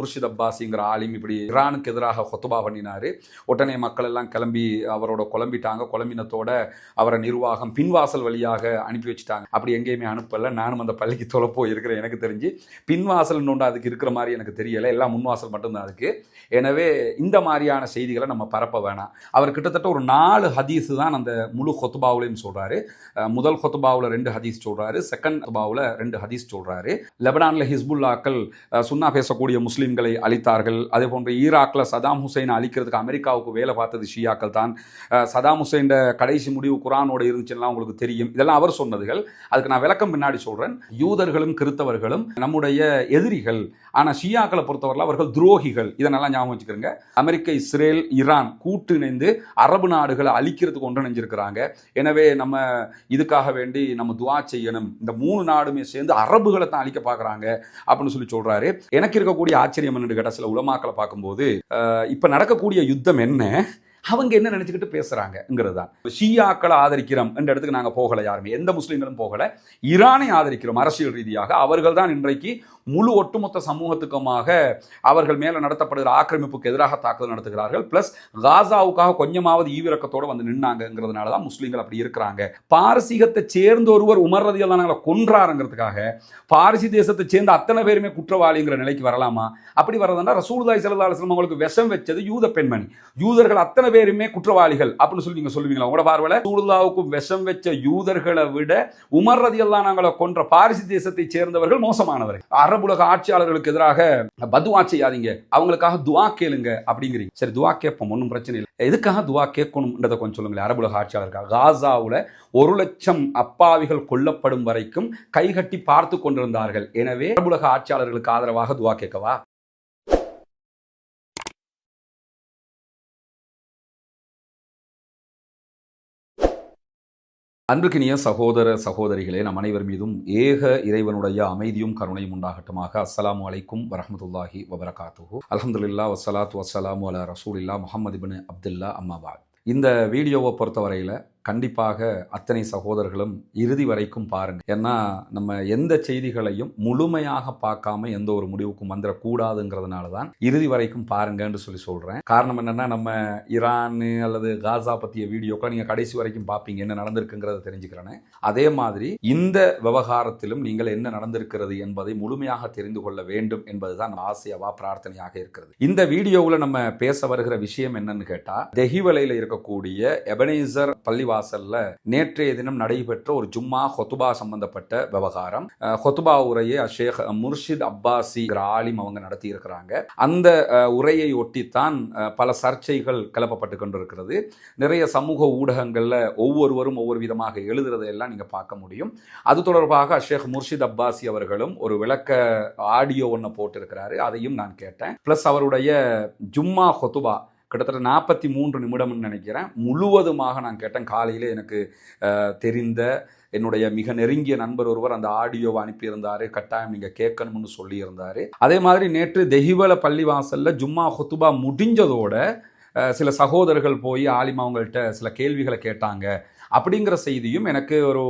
முர்ஷித் அப்பாஸிங்கிற ஆலிம் இப்படி ஈரானுக்கு எதிராக ஹொத்துபா பண்ணினாரு. உடனே மக்கள் எல்லாம் கிளம்பி அவரோட குழம்பிட்டாங்க. குழம்பினத்தோட அவரை நிர்வாகம் பின்வாசல் வழியாக அனுப்பி வச்சுட்டாங்க. அப்படி எங்கேயுமே அனுப்பல. நானும் அந்த பள்ளிக்கு தொலைப்போ இருக்கிறேன். எனக்கு தெரிஞ்சு பின்வாசல் ஒன்று அதுக்கு இருக்கிற மாதிரி எனக்கு தெரியலை. எல்லாம் முன்வாசல் மட்டும்தான் அதுக்கு. எனவே இந்த மாதிரியான செய்திகளை நம்ம பரப்ப வேணாம். அவர் கிட்டத்தட்ட ஒரு 4 ஹதீஸ் தான் அந்த முழு ஹொத்துபாவிலையும் சொல்றாரு. முதல் ஹொத்துபாவில் 2 ஹதீஸ் சொல்றாரு, செகண்ட் ஹொத்துபாவில் 2 ஹதீஸ் சொல்றாரு. லெபனான்ல ஹிஸ்புல்லாக்கள் சுன்னா பேசக்கூடிய முஸ்லிம்களை அழித்தார்கள். அதே போன்று ஈராக்ல சதாம் ஹுசைனை அழிக்கிறதுக்கு அமெரிக்காவுக்கு வேலை பார்த்தது ஷியாக்கள் தான். சதாம் ஹுசைன் கடைசி முடிவு குரானோட இருந்துச்சுன்னா உங்களுக்கு தெரியும். இதெல்லாம் அவர் சொன்னதுகள். அதுக்கு நான் விளக்கம் பின்னாடி சொல்றேன். யூதர்களும் கிறிஸ்தவர்களும் நம்முடைய எதிரிகள், ஆனா ஷியாக்களை பொறுத்தவரை அவர்கள் துரோகிகள். இதனெல்லாம் ஞாபகம் வச்சுக்கிறோங்க. அமெரிக்க, இஸ்ரேல், ஈரான் கூட்டு இணைந்து அரபு நாடுகளை அழிக்கிறதுக்கு ஒன்றிணைஞ்சிருக்கிறாங்க. எனவே நம்ம இதுக்காக வேண்டி நம்ம துவா செய்யணும். இந்த 3 நாடுமே சேர்ந்து அரபுகளை தான் அழிக்க பார்க்குறாங்க அப்படின்னு சொல்லி சொல்றாரு. எனக்கு இருக்கக்கூடிய ஆச்சரியம் என்னன்னு கேட்டால், சில உலமாக்களை பார்க்கும்போது இப்ப நடக்கக்கூடிய யுத்தம் என்ன, அவங்க என்ன நினைச்சுக்கிட்டு பேசுறாங்கிறது தான். ஷியாக்களை ஆதரிக்கிறோம் என்ற இடத்துக்கு நாங்கள் போகலை. யாருமே எந்த முஸ்லீம்களும் போகலை. ஈரானை ஆதரிக்கிறோம் அரசியல் ரீதியாக. அவர்கள் தான் இன்றைக்கு முழு ஒட்டுமொத்த சமூகத்துக்குமாக அவர்கள் மேலே நடத்தப்படுகிற ஆக்கிரமிப்புக்கு எதிராக தாக்குதல் நடத்துகிறார்கள். பிளஸ் காசாவுக்காக கொஞ்சமாவது ஈவிரக்கத்தோடு வந்து நின்னாங்கிறதுனால தான் முஸ்லீம்கள் அப்படி இருக்கிறாங்க. பாரசீகத்தை சேர்ந்த ஒருவர் உமர் ரலியல்லாஹு அன்ஹு கொன்றாருங்கிறதுக்காக பாரசி தேசத்தை சேர்ந்த அத்தனை பேருமே குற்றவாளிங்கிற நிலைக்கு வரலாமா? அப்படி வரதுன்னா ரசூலுல்லாஹி ஸல்லல்லாஹு அலைஹி வஸல்லம் அவங்களுக்கு விஷம் வச்சது யூத பெண்மணி. யூதர்கள் அத்தனை பேருமே குற்றவாளிகள் அப்படின்னு சொல்லி நீங்க சொல்லுவீங்களா? உங்களோட பார்வையில ரசூலுல்லாஹ்வுக்கு விஷம் வச்ச யூதர்களை விட உமர் ரலியல்லாஹு அன்ஹு கொன்ற பாரசி தேசத்தை சேர்ந்தவர்கள் மோசமானவர்கள். அரபுலக ஆட்சியாளர்களுக்கு எதிராக பதுவா செய்யாதீங்க, அவங்களுக்காக துவா கேளுங்க அப்படிங்கிறீங்க. சரி, துவா கேட்போம், ஒன்றும் பிரச்சனை இல்லை. எதுக்காக துவா கேட்கணும்ன்றதை கொஞ்சம் சொல்லுங்களேன். அரபுலக ஆட்சியாளருக்காக காசாவுல 1,00,000 அப்பாவிகள் கொல்லப்படும் வரைக்கும் கைகட்டி பார்த்து கொண்டிருந்தார்கள். எனவே அரபுலக ஆட்சியாளர்களுக்கு ஆதரவாக துவா கேட்கவா? அன்புக்கினிய சகோதர சகோதரிகளே, நம் அனைவர் மீதும் ஏக இறைவனுடைய அமைதியும் கருணையும் உண்டாகட்டுமாக. அஸ்ஸலாமு அலைக்கும் வரஹ்மத்துல்லாஹி வபரகாத்துஹு. அல்ஹம்துலில்லாஹ் வஸ்ஸலாத்து வஸ்ஸலாமு அலா ரசூலில்லாஹ் முஹம்மது இப்னு அப்துல்லா அம்மா பாத். இந்த வீடியோவை பொறுத்தவரையில் கண்டிப்பாக அத்தனை சகோதரர்களும் இறுதி வரைக்கும் பாருங்க. ஏன்னா நம்ம எந்த செய்திகளையும் முழுமையாக பார்க்காம எந்த ஒரு முடிவுக்கும் வந்துடக்கூடாதுங்கிறதுனால தான் இறுதி வரைக்கும் பாருங்கன்னு சொல்லி சொல்றேன். காரணம் என்னன்னா, நம்ம ஈரான் அல்லது காசா பற்றிய வீடியோக்களை நீங்க கடைசி வரைக்கும் பார்ப்பீங்க, என்ன நடந்திருக்குங்கிறத தெரிஞ்சுக்கிறேன். அதே மாதிரி இந்த விவகாரத்திலும் நீங்கள் என்ன நடந்திருக்கிறது என்பதை முழுமையாக தெரிந்து கொள்ள வேண்டும் என்பதுதான் ஆசையாவா பிரார்த்தனையாக இருக்கிறது. இந்த வீடியோவில் நம்ம பேச வருகிற விஷயம் என்னன்னு கேட்டா, தெஹிவலையில் இருக்கக்கூடிய எபனேசர் பள்ளி வாசல்ல நேற்றைய தினம் நடைபெற்ற ஒரு ஜும்மா ஹொத்துபா சம்பந்தப்பட்ட விவகாரம். ஹொத்துபா உரையை ஷேக் முர்ஷித் அப்பாஸி ஆலிம் அவங்க நடத்தி இருக்கிறாங்க. அந்த உரையை ஒட்டித்தான் பல சர்ச்சைகள் கிளப்பப்பட்டு கொண்டிருக்கிறது. நிறைய சமூக ஊடகங்கள்ல ஒவ்வொருவரும் ஒவ்வொரு விதமாக எழுதுறதையெல்லாம் நீங்க பார்க்க முடியும். அது தொடர்பாக ஷேக் முர்ஷித் அப்பாஸி அவர்களும் ஒரு விளக்க ஆடியோ ஒன்று போட்டிருக்கிறாரு. அதையும் நான் கேட்டேன். பிளஸ் அவருடைய ஜும்மா ஹொத்துபா கிட்டத்தட்ட 43 நிமிடம்னு நினைக்கிறேன், முழுவதுமாக நான் கேட்டேன். காலையில் எனக்கு தெரிந்த என்னுடைய மிக நெருங்கிய நண்பர் ஒருவர் அந்த ஆடியோவை அனுப்பியிருந்தாரு. கட்டாயம் நீங்க கேட்கணும்னு சொல்லியிருந்தாரு. அதே மாதிரி நேற்று தெஹிவல பள்ளிவாசல்ல ஜும்மா ஹுத்துபா முடிஞ்சதோட சில சகோதரர்கள் போய் ஆலிம் அவங்கள்ட்ட சில கேள்விகளை கேட்டாங்க அப்படிங்கிற செய்தியும் எனக்கு ஒரு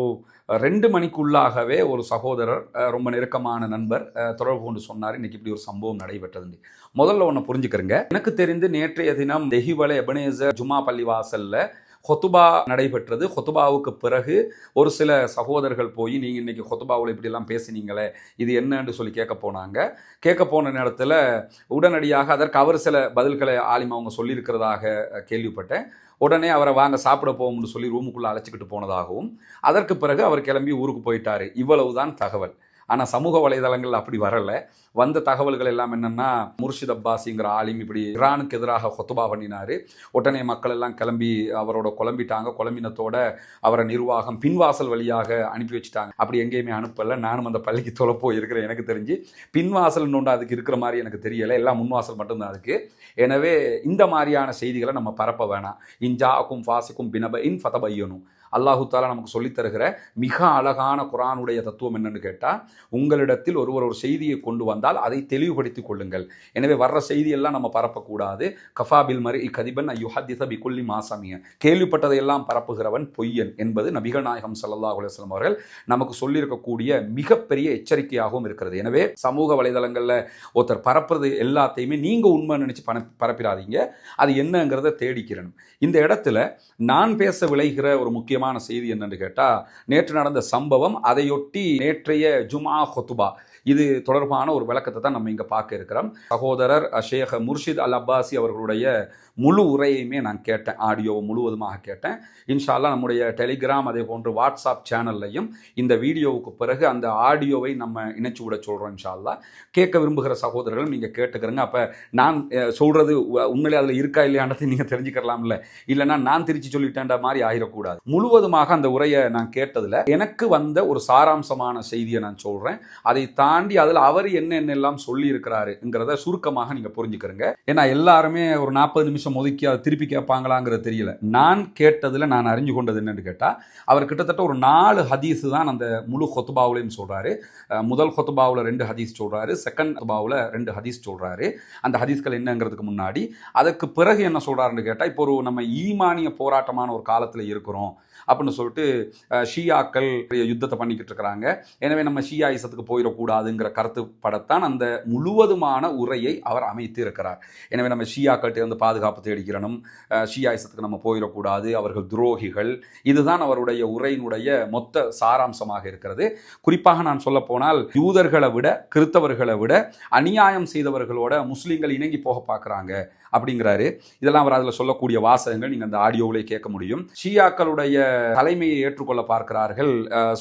2 மணிக்குள்ளாகவே ஒரு சகோதரர், ரொம்ப நெருக்கமான நண்பர், தொடர்பு கொண்டு சொன்னார். இன்னைக்கு இப்படி ஒரு சம்பவம் நடைபெற்றது. முதல்ல ஒன்று புரிஞ்சுக்கிறேங்க. எனக்கு தெரிந்து நேற்றைய தினம் தெஹிவல எபனேசர் ஜும்மா பள்ளி வாசல்ல ஹொத்துபா நடைபெற்றது. ஹொத்துபாவுக்கு பிறகு ஒரு சில சகோதரர்கள் போய் நீங்கள் இன்னைக்கு ஹொத்துபாவில் இப்படிலாம் பேசினீங்களே, இது என்னன்னு சொல்லி கேட்க போனாங்க. கேட்க போன நேரத்தில் உடனடியாக அதற்கு அவர் சில பதில்களை ஆலிம் அவங்க சொல்லியிருக்கிறதாக கேள்விப்பட்டேன். உடனே அவரை வாங்க சாப்பிட போகும்னு சொல்லி ரூமுக்குள்ளே அழைச்சிக்கிட்டு போனதாகவும், அதற்கு பிறகு அவர் கிளம்பி ஊருக்கு போயிட்டாரு. இவ்வளவுதான் தகவல். ஆனால் சமூக வலைதளங்கள் அப்படி வரலை. வந்த தகவல்கள் எல்லாம் என்னன்னா, முர்ஷித் அப்பாஸிங்கிற ஆலிம் இப்படி ஈரானுக்கு எதிராக ஹொத்துபா பண்ணினாரு. உடனே மக்கள் எல்லாம் கிளம்பி அவரோட குழம்பிட்டாங்க. குழம்பினத்தோட அவரை நிர்வாகம் பின்வாசல் வழியாக அனுப்பி வச்சுட்டாங்க. அப்படி எங்கேயுமே அனுப்பலை. நானும் அந்த பள்ளிக்கு தொலைப்போ இருக்கிறேன். எனக்கு தெரிஞ்சு பின்வாசல் ஒன்று அதுக்கு இருக்கிற மாதிரி எனக்கு தெரியலை. எல்லாம் முன்வாசல் மட்டும்தான் அதுக்கு. எனவே இந்த மாதிரியான செய்திகளை நம்ம பரப்ப வேணாம். இன்ஜாக்கும் ஃபாசிக்கும் பினப இன் ஃபதபையனும். அல்லாஹு தாலா நமக்கு சொல்லித் தருகிற மிக அழகான குர்ஆனுடைய தத்துவம் என்னன்னு கேட்டால், உங்களிடத்தில் ஒருவர் ஒரு செய்தியை கொண்டு வந்தால் அதை தெளிவுபடுத்திக் கொள்ளுங்கள். எனவே வர்ற செய்தியெல்லாம் நம்ம பரப்பக்கூடாது. கஃபாபில் மர்இ கதிபன் யுஹத்திஸ பிகுல்லி மா சமிஅ, கேள்விப்பட்டதையெல்லாம் பரப்புகிறவன் பொய்யன் என்பது நபிகள் நாயகம் ஸல்லல்லாஹு அலைஹி வஸல்லம் அவர்கள் நமக்கு சொல்லியிருக்கக்கூடிய மிகப்பெரிய எச்சரிக்கையாகவும் இருக்கிறது. எனவே சமூக வலைதளங்களில் ஒருத்தர் பரப்புறது எல்லாத்தையுமே நீங்க உண்மை நினைச்சு பரப்பிடாதீங்க. அது என்னங்கிறத தேடிக்கிறணும். இந்த இடத்துல நான் பேச விளைகிற ஒரு முக்கியமான செய்தி என்னன்னு கேட்டா, நேற்று நடந்த சம்பவம், அதையொட்டி நேற்றைய ஜுமா ஹுத்பா, இது தொடர்பான ஒரு விளக்கத்தை தான் நம்ம இங்க பார்க்க இருக்கிறோம். சகோதரர் ஷேக் முர்ஷித் அல் அப்பாசி அவர்களுடைய முழு உரையுமே நான் கேட்டேன், ஆடியோவை முழுவதுமாக கேட்டேன். இன்ஷா அல்லாஹ் நம்முடைய டெலிகிராம் அதே போன்று வாட்ஸ்அப் சேனல்லையும் இந்த வீடியோவுக்கு பிறகு அந்த ஆடியோவை நம்ம இணைச்சு விட சொல்கிறோம். இன்ஷா அல்லாஹ் கேட்க விரும்புகிற சகோதரர்கள் நீங்கள் கேட்டுக்கிறங்க. அப்போ நான் சொல்கிறது உண்மையிலே அதில் இருக்கா இல்லையானதை நீங்கள் தெரிஞ்சுக்கலாம்ல, இல்லைன்னா நான் திருச்சி சொல்லிட்டேன்ற மாதிரி ஆகிடக்கூடாது. முழுவதுமாக அந்த உரையை நான் கேட்டதில் எனக்கு வந்த ஒரு சாராம்சமான செய்தியை நான் சொல்கிறேன். அதை தாண்டி அதில் அவர் என்னென்னெல்லாம் சொல்லி இருக்கிறாருங்கிறத சுருக்கமாக நீங்கள் புரிஞ்சுக்கிறங்க. ஏன்னா எல்லாருமே ஒரு 40 நிமிஷம் ஒதுக்கி அதை திருப்பி கேட்பாங்களாங்கிறது தெரியல. நான் கேட்டதில் நான் அறிஞ்சு கொண்டது என்னன்னு கேட்டால், அவர் கிட்டத்தட்ட ஒரு 4 ஹதீஸ் தான் அந்த முழு ஹொத்துபாவுலையும் சொல்கிறாரு. முதல் ஹொத்துபாவில் 2 ஹதீஸ் சொல்கிறாரு, செகண்ட் ஹொத்துபாவில் 2 ஹதீஸ் சொல்கிறாரு. அந்த ஹதீஸ்கள் என்னங்கிறதுக்கு முன்னாடி அதற்கு பிறகு என்ன சொல்கிறாருன்னு கேட்டால், இப்போ ஒரு நம்ம ஈமானிய போராட்டமான ஒரு காலத்தில் இருக்கிறோம் அப்படின்னு சொல்லிட்டு ஷியாக்கள் யுத்தத்தை பண்ணிக்கிட்டு இருக்கிறாங்க. எனவே நம்ம ஷியாயிசத்துக்கு போயிடக்கூடாதுங்கிற கருத்துப்படத்தான் அந்த முழுவதுமான உரையை அவர் அமைத்து இருக்கிறார். எனவே நம்ம ஷியாக்கள்கிட்ட வந்து பாதுகாப்பு தேடிக்கிறணும், ஷியாயிசத்துக்கு நம்ம போயிடக்கூடாது, அவர்கள் துரோகிகள். இதுதான் அவருடைய உரையினுடைய மொத்த சாராம்சமாக இருக்கிறது. குறிப்பாக நான் சொல்ல போனால், யூதர்களை விட கிறிஸ்தவர்களை விட அநியாயம் செய்தவர்களோட முஸ்லீம்கள் இணங்கி போக பார்க்குறாங்க அப்படிங்கிறாரு. இதெல்லாம் அவர் அதில் சொல்லக்கூடிய வாசகங்கள் நீங்கள் அந்த ஆடியோவிலே கேட்க முடியும். ஷியாக்களுடைய தலைமையை ஏற்றுக்கொள்ள பார்க்கிறார்கள்.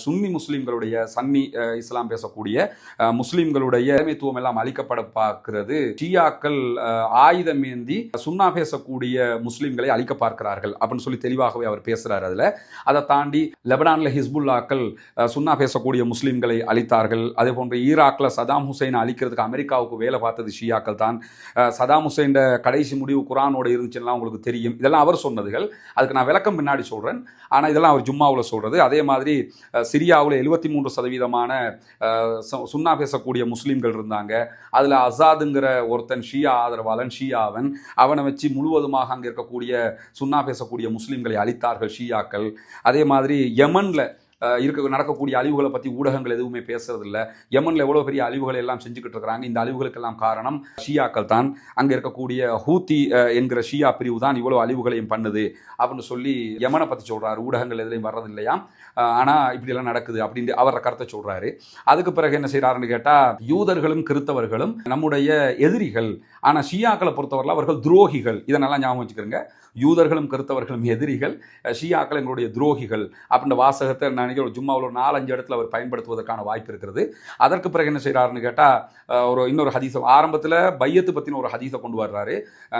சுன்னி முஸ்லீம்களுடைய சன்னி இஸ்லாம் பேசக்கூடிய முஸ்லீம்களுடைய தலைமைத்துவம் எல்லாம் அளிக்கப்பட பார்க்கிறது. ஷியாக்கள் ஆயுதம் ஏந்தி சுன்னா பேசக்கூடிய முஸ்லீம்களை அழிக்க பார்க்கிறார்கள் அப்படின்னு சொல்லி தெளிவாகவே அவர் பேசுகிறார். அதில் அதை தாண்டி லெபனானில் ஹிஸ்புல்லாக்கள் சுன்னா பேசக்கூடிய முஸ்லீம்களை அழித்தார்கள். அதே போன்று ஈராக்கில் சதாம் ஹுசைனை அழிக்கிறதுக்கு அமெரிக்காவுக்கு வேலை பார்த்தது ஷியாக்கள் தான். சதாம் ஹுசைன் கடைசி முடிவு குரானோட இருந்துச்சுன்னா உங்களுக்கு தெரியும். இதெல்லாம் அவர் சொன்னதுகள். அதுக்கு நான் விளக்கம் பின்னாடி சொல்கிறேன். ஆனால் இதெல்லாம் அவர் ஜும்மாவில் சொல்கிறது. அதே மாதிரி சிரியாவில் 73% சுன்னா பேசக்கூடிய முஸ்லீம்கள் இருந்தாங்க. அதில் அசாதுங்கிற ஒருத்தன் ஷியா ஆதரவாளன், ஷியாவன், அவனை வச்சு முழுவதுமாக அங்கே இருக்கக்கூடிய சுன்னா பேசக்கூடிய முஸ்லீம்களை அழித்தார்கள் ஷியாக்கள். அதே மாதிரி யமனில் நடக்கக்கூடிய அழிவுகளை பற்றி ஊடகங்கள் எதுவுமே பேசுறதில்ல. யமனில் எவ்வளோ பெரிய அழிவுகளை எல்லாம் செஞ்சுக்கிட்டு இருக்கிறாங்க. இந்த அழிவுகளுக்கெல்லாம் காரணம் ஷியாக்கள் தான். அங்கே இருக்கக்கூடிய ஹூத்தி என்கிற ஷியா பிரிவு தான் இவ்வளோ அழிவுகளையும் பண்ணுது அப்படின்னு சொல்லி யமனை பற்றி சொல்கிறாரு. ஊடகங்கள் எதுலையும் வர்றதில்லையா, ஆனால் இப்படியெல்லாம் நடக்குது அப்படின்னு அவர கருத்தை சொல்கிறாரு. அதுக்கு பிறகு என்ன செய்கிறாருன்னு கேட்டால், யூதர்களும் கிறிஸ்தவர்களும் நம்முடைய எதிரிகள், ஆனால் ஷியாக்களை பொறுத்தவரையில் அவர்கள் துரோகிகள். இதனெல்லாம் ஞாபகம் வச்சுக்கிறேங்க. யூதர்களும் கிறிஸ்தவர்களும் எதிரிகள், ஷியாக்கள் எங்களுடைய துரோகிகள் அப்படின்ற வாசகத்தை நான் ஒரு ஜும்மாவில் ஒரு 4-5 இடத்துல அவர் பயன்படுத்துவதற்கான வாய்ப்பு இருக்கிறது. அதற்கு பிறகு என்ன செய்கிறாருன்னு கேட்டால், இன்னொரு ஹதீஸை ஆரம்பத்தில் பையத்து பற்றின ஒரு ஹதீஸை கொண்டு வர்றாரு.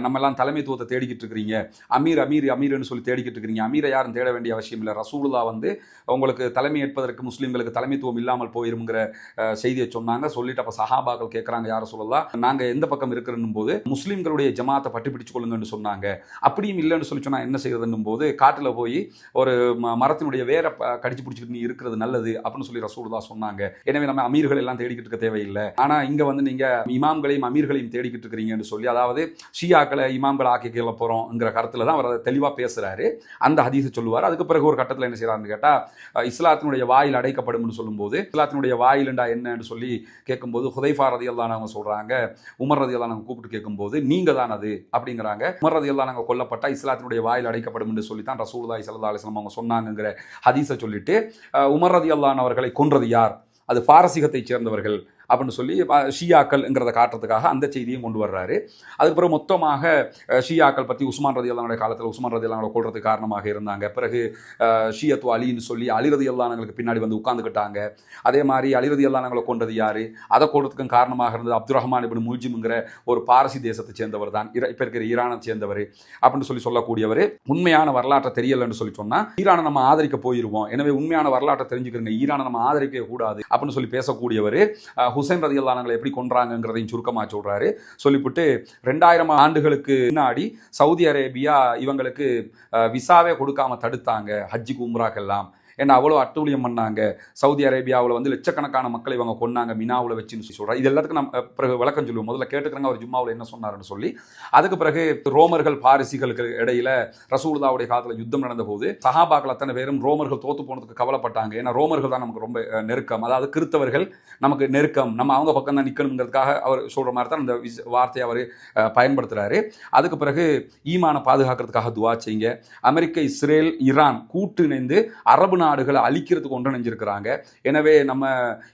நம்ம எல்லாம் தலைமைத்துவத்தை தேடிக்கிட்டு இருக்கிறீங்க, அமீர் அமீர் அமீர்னு சொல்லி தேடிக்கிட்டு இருக்கிறீங்க. அமீரை யாரும் தேட வேண்டிய அவசியம் இல்லை. ரசூலுல்லாஹ் வந்து உங்களுக்கு தலைமை ஏற்பதற்கு முஸ்லீம்களுக்கு தலைமைத்துவம் இல்லாமல் போயிருங்கிற செய்தியை சொன்னாங்க. சொல்லிட்டு அப்போ சஹாபாக்கள் கேட்குறாங்க, யார சொல்லலாம், நாங்கள் எந்த பக்கம் இருக்கிறன்னும் போது முஸ்லீம்களுடைய ஜமாத்தை பட்டி பிடிச்சு கொள்ளுங்கன்னு சொன்னாங்க. அப்படியும் இல்லைன்னு சொல்லி சொன்னால் என்ன செய்யறதுன்னும் போது, காட்டில் போய் ஒரு மரத்தினுடைய வேற கடிச்சு பிடிச்சிக்கிட்டு நீ இருக்கிறது நல்லது அப்படின்னு சொல்லி ரசூலுல்லாஹ் சொன்னாங்க. எனவே நம்ம அமீர்கள் எல்லாம் தேடிக்கிட்டு இருக்க தேவையில்லை. ஆனால் இங்கே வந்து நீங்கள் இமாம்களையும் அமீர்களையும் தேடிக்கிட்டு இருக்கிறீங்கன்னு சொல்லி, அதாவது ஷியாக்களை இமாம்களை ஆக்கி கேள போகிறோங்கிற கருத்தில் தான் அவர் தெளிவாக பேசுகிறாரு. அந்த ஹதீஸை சொல்லுவார். அதுக்கு பிறகு ஒரு கட்டத்தில் என்ன செய்யறாருன்னு கேட்டால், இஸ்லாத்தினுடைய வாயில் அடைக்கப்படும் சொல்லும்போது, இஸ்லாத்தினுடைய வாயில்ண்டா என்னன்னு சொல்லி கேட்கும்போது, ஹுதைஃபா ரலியல்லாஹு அன்ஹு சொல்கிறாங்க, உமர் ரலியல்லாஹு அன்ஹு கூப்பிட்டு கேட்கும்போது, நீங்கள் தான் அது அப்படிங்கிறாங்க. உமர் ரலியல்லாஹு அன்ஹு கொல்லப்பட்ட இஸ்லாத்தினுடைய வாயில் அடைக்கப்படும் என்று சொல்லி தான் ரசூலுல்லாஹி ஸல்லல்லாஹு அலைஹி வஸல்லம் அவங்க சொன்னாங்கங்கிற ஹதீஸை சொல்லிட்டு, உமர் ரலியல்லாஹு அன்ஹு அவர்களை கொன்றது யார், அது பாரசீகத்தைச் சேர்ந்தவர்கள் அப்படின்னு சொல்லி ஷியாக்கள்ங்கிறத காட்டுறதுக்காக அந்த செய்தியும் கொண்டு வர்றாரு. அதுக்கப்புறம் மொத்தமாக ஷியாக்கள் பற்றி உஸ்மான் ரலியல்லாஹு காலத்தில் உஸ்மான் ரலியல்லாஹு கொள்றதுக்கு காரணமாக இருந்தாங்க. பிறகு ஷியத்து அலின்னு சொல்லி அலி ரலியல்லாஹுக்கு பின்னாடி வந்து உட்கார்ந்துக்கிட்டாங்க. அதே மாதிரி அலி ரலியல்லாஹுவை கொண்டது யாரு, அதை கொள்றதுக்கும் காரணமாக இருந்தது அப்துல் ரஹ்மான் இப்னு முல்ஜிம்ங்கிற ஒரு பாரசி தேசத்தை சேர்ந்தவர் தான், இப்போ இருக்கிற ஈரானை சேர்ந்தவர் அப்படின்னு சொல்லக்கூடியவர். உண்மையான வரலாற்றை தெரியலன்னு சொல்லி சொன்னால் ஈரானை நம்ம ஆதரிக்க போயிருவோம், எனவே உண்மையான வரலாற்றை தெரிஞ்சுக்கிறங்க, ஈரானை நம்ம ஆதரிக்க கூடாது அப்படின்னு சொல்லி பேசக்கூடியவர். ஹுசைன் ரலியல்லாஹு எப்படி கொன்றாங்கங்கிறதையும் சுருக்கமாக சொல்றாரு. சொல்லிவிட்டு 2000 ஆண்டுகளுக்கு முன்னாடி சவுதி அரேபியா இவங்களுக்கு விசாவே கொடுக்காம தடுத்தாங்க ஹஜ்ஜுக்கு உம்ராக்கெல்லாம். ஏன்னா அவ்வளோ அட்டூழியம் பண்ணாங்க. சவுதி அரேபியாவில் வந்து லட்சக்கணக்கான மக்களை இவங்க கொன்னாங்க மினாவில் வச்சுன்னு சொல்கிறார். இது எல்லாத்துக்கும் நம்ம பிறகு விளக்கம் சொல்லுவோம். முதல்ல கேட்டுக்கிறாங்க அவர் ஜும்மாவில் என்ன சொன்னார்னு சொல்லி. அதுக்கு பிறகு ரோமர்கள் பாரிசிகளுக்கு இடையில ரசூலுல்லாஹ்வுடைய காலத்தில் யுத்தம் நடந்த போது சஹாபாக்கள் அத்தனை பேரும் ரோமர்கள் தோத்து போனதுக்கு கவலைப்பட்டாங்க. ஏன்னா ரோமர்கள் தான் நமக்கு ரொம்ப நெருக்கம், அதாவது கிறிஸ்தவர்கள் நமக்கு நெருக்கம், நம்ம அவங்க பக்கம் தான் நிற்கணுங்கிறதுக்காக அவர் சொல்கிற மாதிரி தான் இந்த வார்த்தையை அவர் பயன்படுத்துகிறாரு. அதுக்கு பிறகு ஈமான பாதுகாக்கிறதுக்காக துவா செய்யுங்க. அமெரிக்க, இஸ்ரேல், ஈரான் கூட்டு இணைந்து அரபு நாடுகளை அழிக்கிறதுக்கு ஒன்றிணைஞ்சிருக்கிறாங்க. எனவே நம்ம